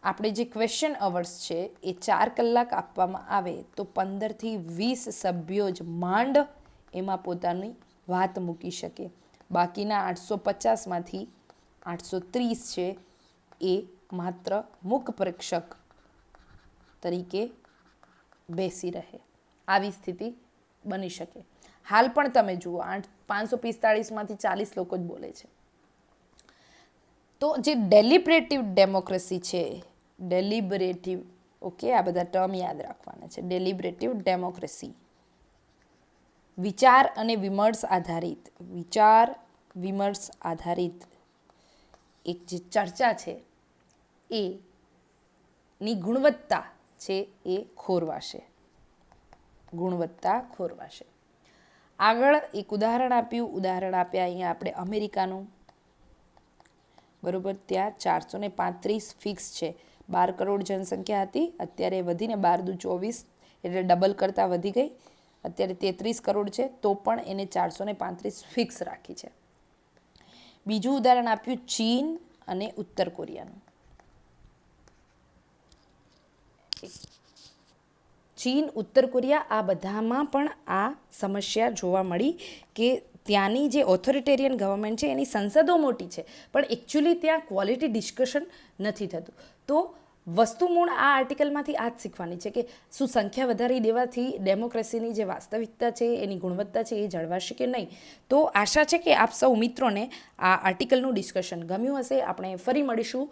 આપણે જે ક્વેશ્ચન અવર્સ છે એ 4 કલાક આપવામાં આવે તો 15થી 20 સભ્યો જ માંડ એમાં પોતાની વાત મૂકી શકે. બાકીના 850માંથી 830 છે એ માત્ર મૂક પ્રેક્ષક તરીકે બેસી રહે. આવી સ્થિતિ બની શકે. હાલ પણ તમે જુઓ 545માંથી 40 લોકો જ બોલે છે. તો જે ડેલિબરેટિવ ડેમોક્રેસી છે, ડેલિબરેટિવ, ઓકે, આ બધા ટર્મ યાદ રાખવાના છે. ડેલિબરેટિવ ડેમોક્રેસી વિચાર વિમર્શ આધારિત એક જે ચર્ચા છે એની ગુણવત્તા છે એ ખોરવાશે. ગુણવત્તા ખોરવાશે. આગળ એક ઉદાહરણ આપ્યા અહીંયા આપણે અમેરિકાનું, બરોબર. ત્યાં 435 ફિક્સ છે. 12 કરોડ જનસંખ્યા હતી, અત્યારે વધીને 12 દુ 24, એટલે ડબલ કરતાં વધી ગઈ. અત્યારે 33 કરોડ છે, તો પણ એને 435 ફિક્સ રાખી છે. બીજું ઉદાહરણ આપ્યું ચીન અને ઉત્તર કોરિયાનું. ચીન, ઉત્તર કોરિયા, આ બધામાં પણ આ સમસ્યા જોવા મળી કે ત્યાંની જે ઓથોરિટેરિયન ગવર્મેન્ટ છે એની સંસદો મોટી છે, પણ એકચ્યુઅલી ત્યાં ક્વોલિટી ડિસ્કશન નથી થતું. તો વસ્તુ મૂળ આ આર્ટિકલમાંથી આ જ શીખવાની છે કે શું સંખ્યા વધારી દેવાથી ડેમોક્રેસીની જે વાસ્તવિકતા છે, એની ગુણવત્તા છે, એ જળવાશે કે નહીં. તો આશા છે કે આપ સૌ મિત્રોને આ આર્ટિકલનું ડિસ્કશન ગમ્યું હશે. આપણે ફરી મળીશું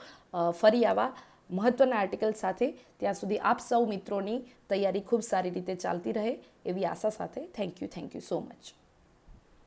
ફરી આવા મહત્ત્વના આર્ટિકલ સાથે. ત્યાં સુધી આપ સૌ મિત્રોની તૈયારી ખૂબ સારી રીતે ચાલતી રહે એવી આશા સાથે થેન્ક યુ સો મચ.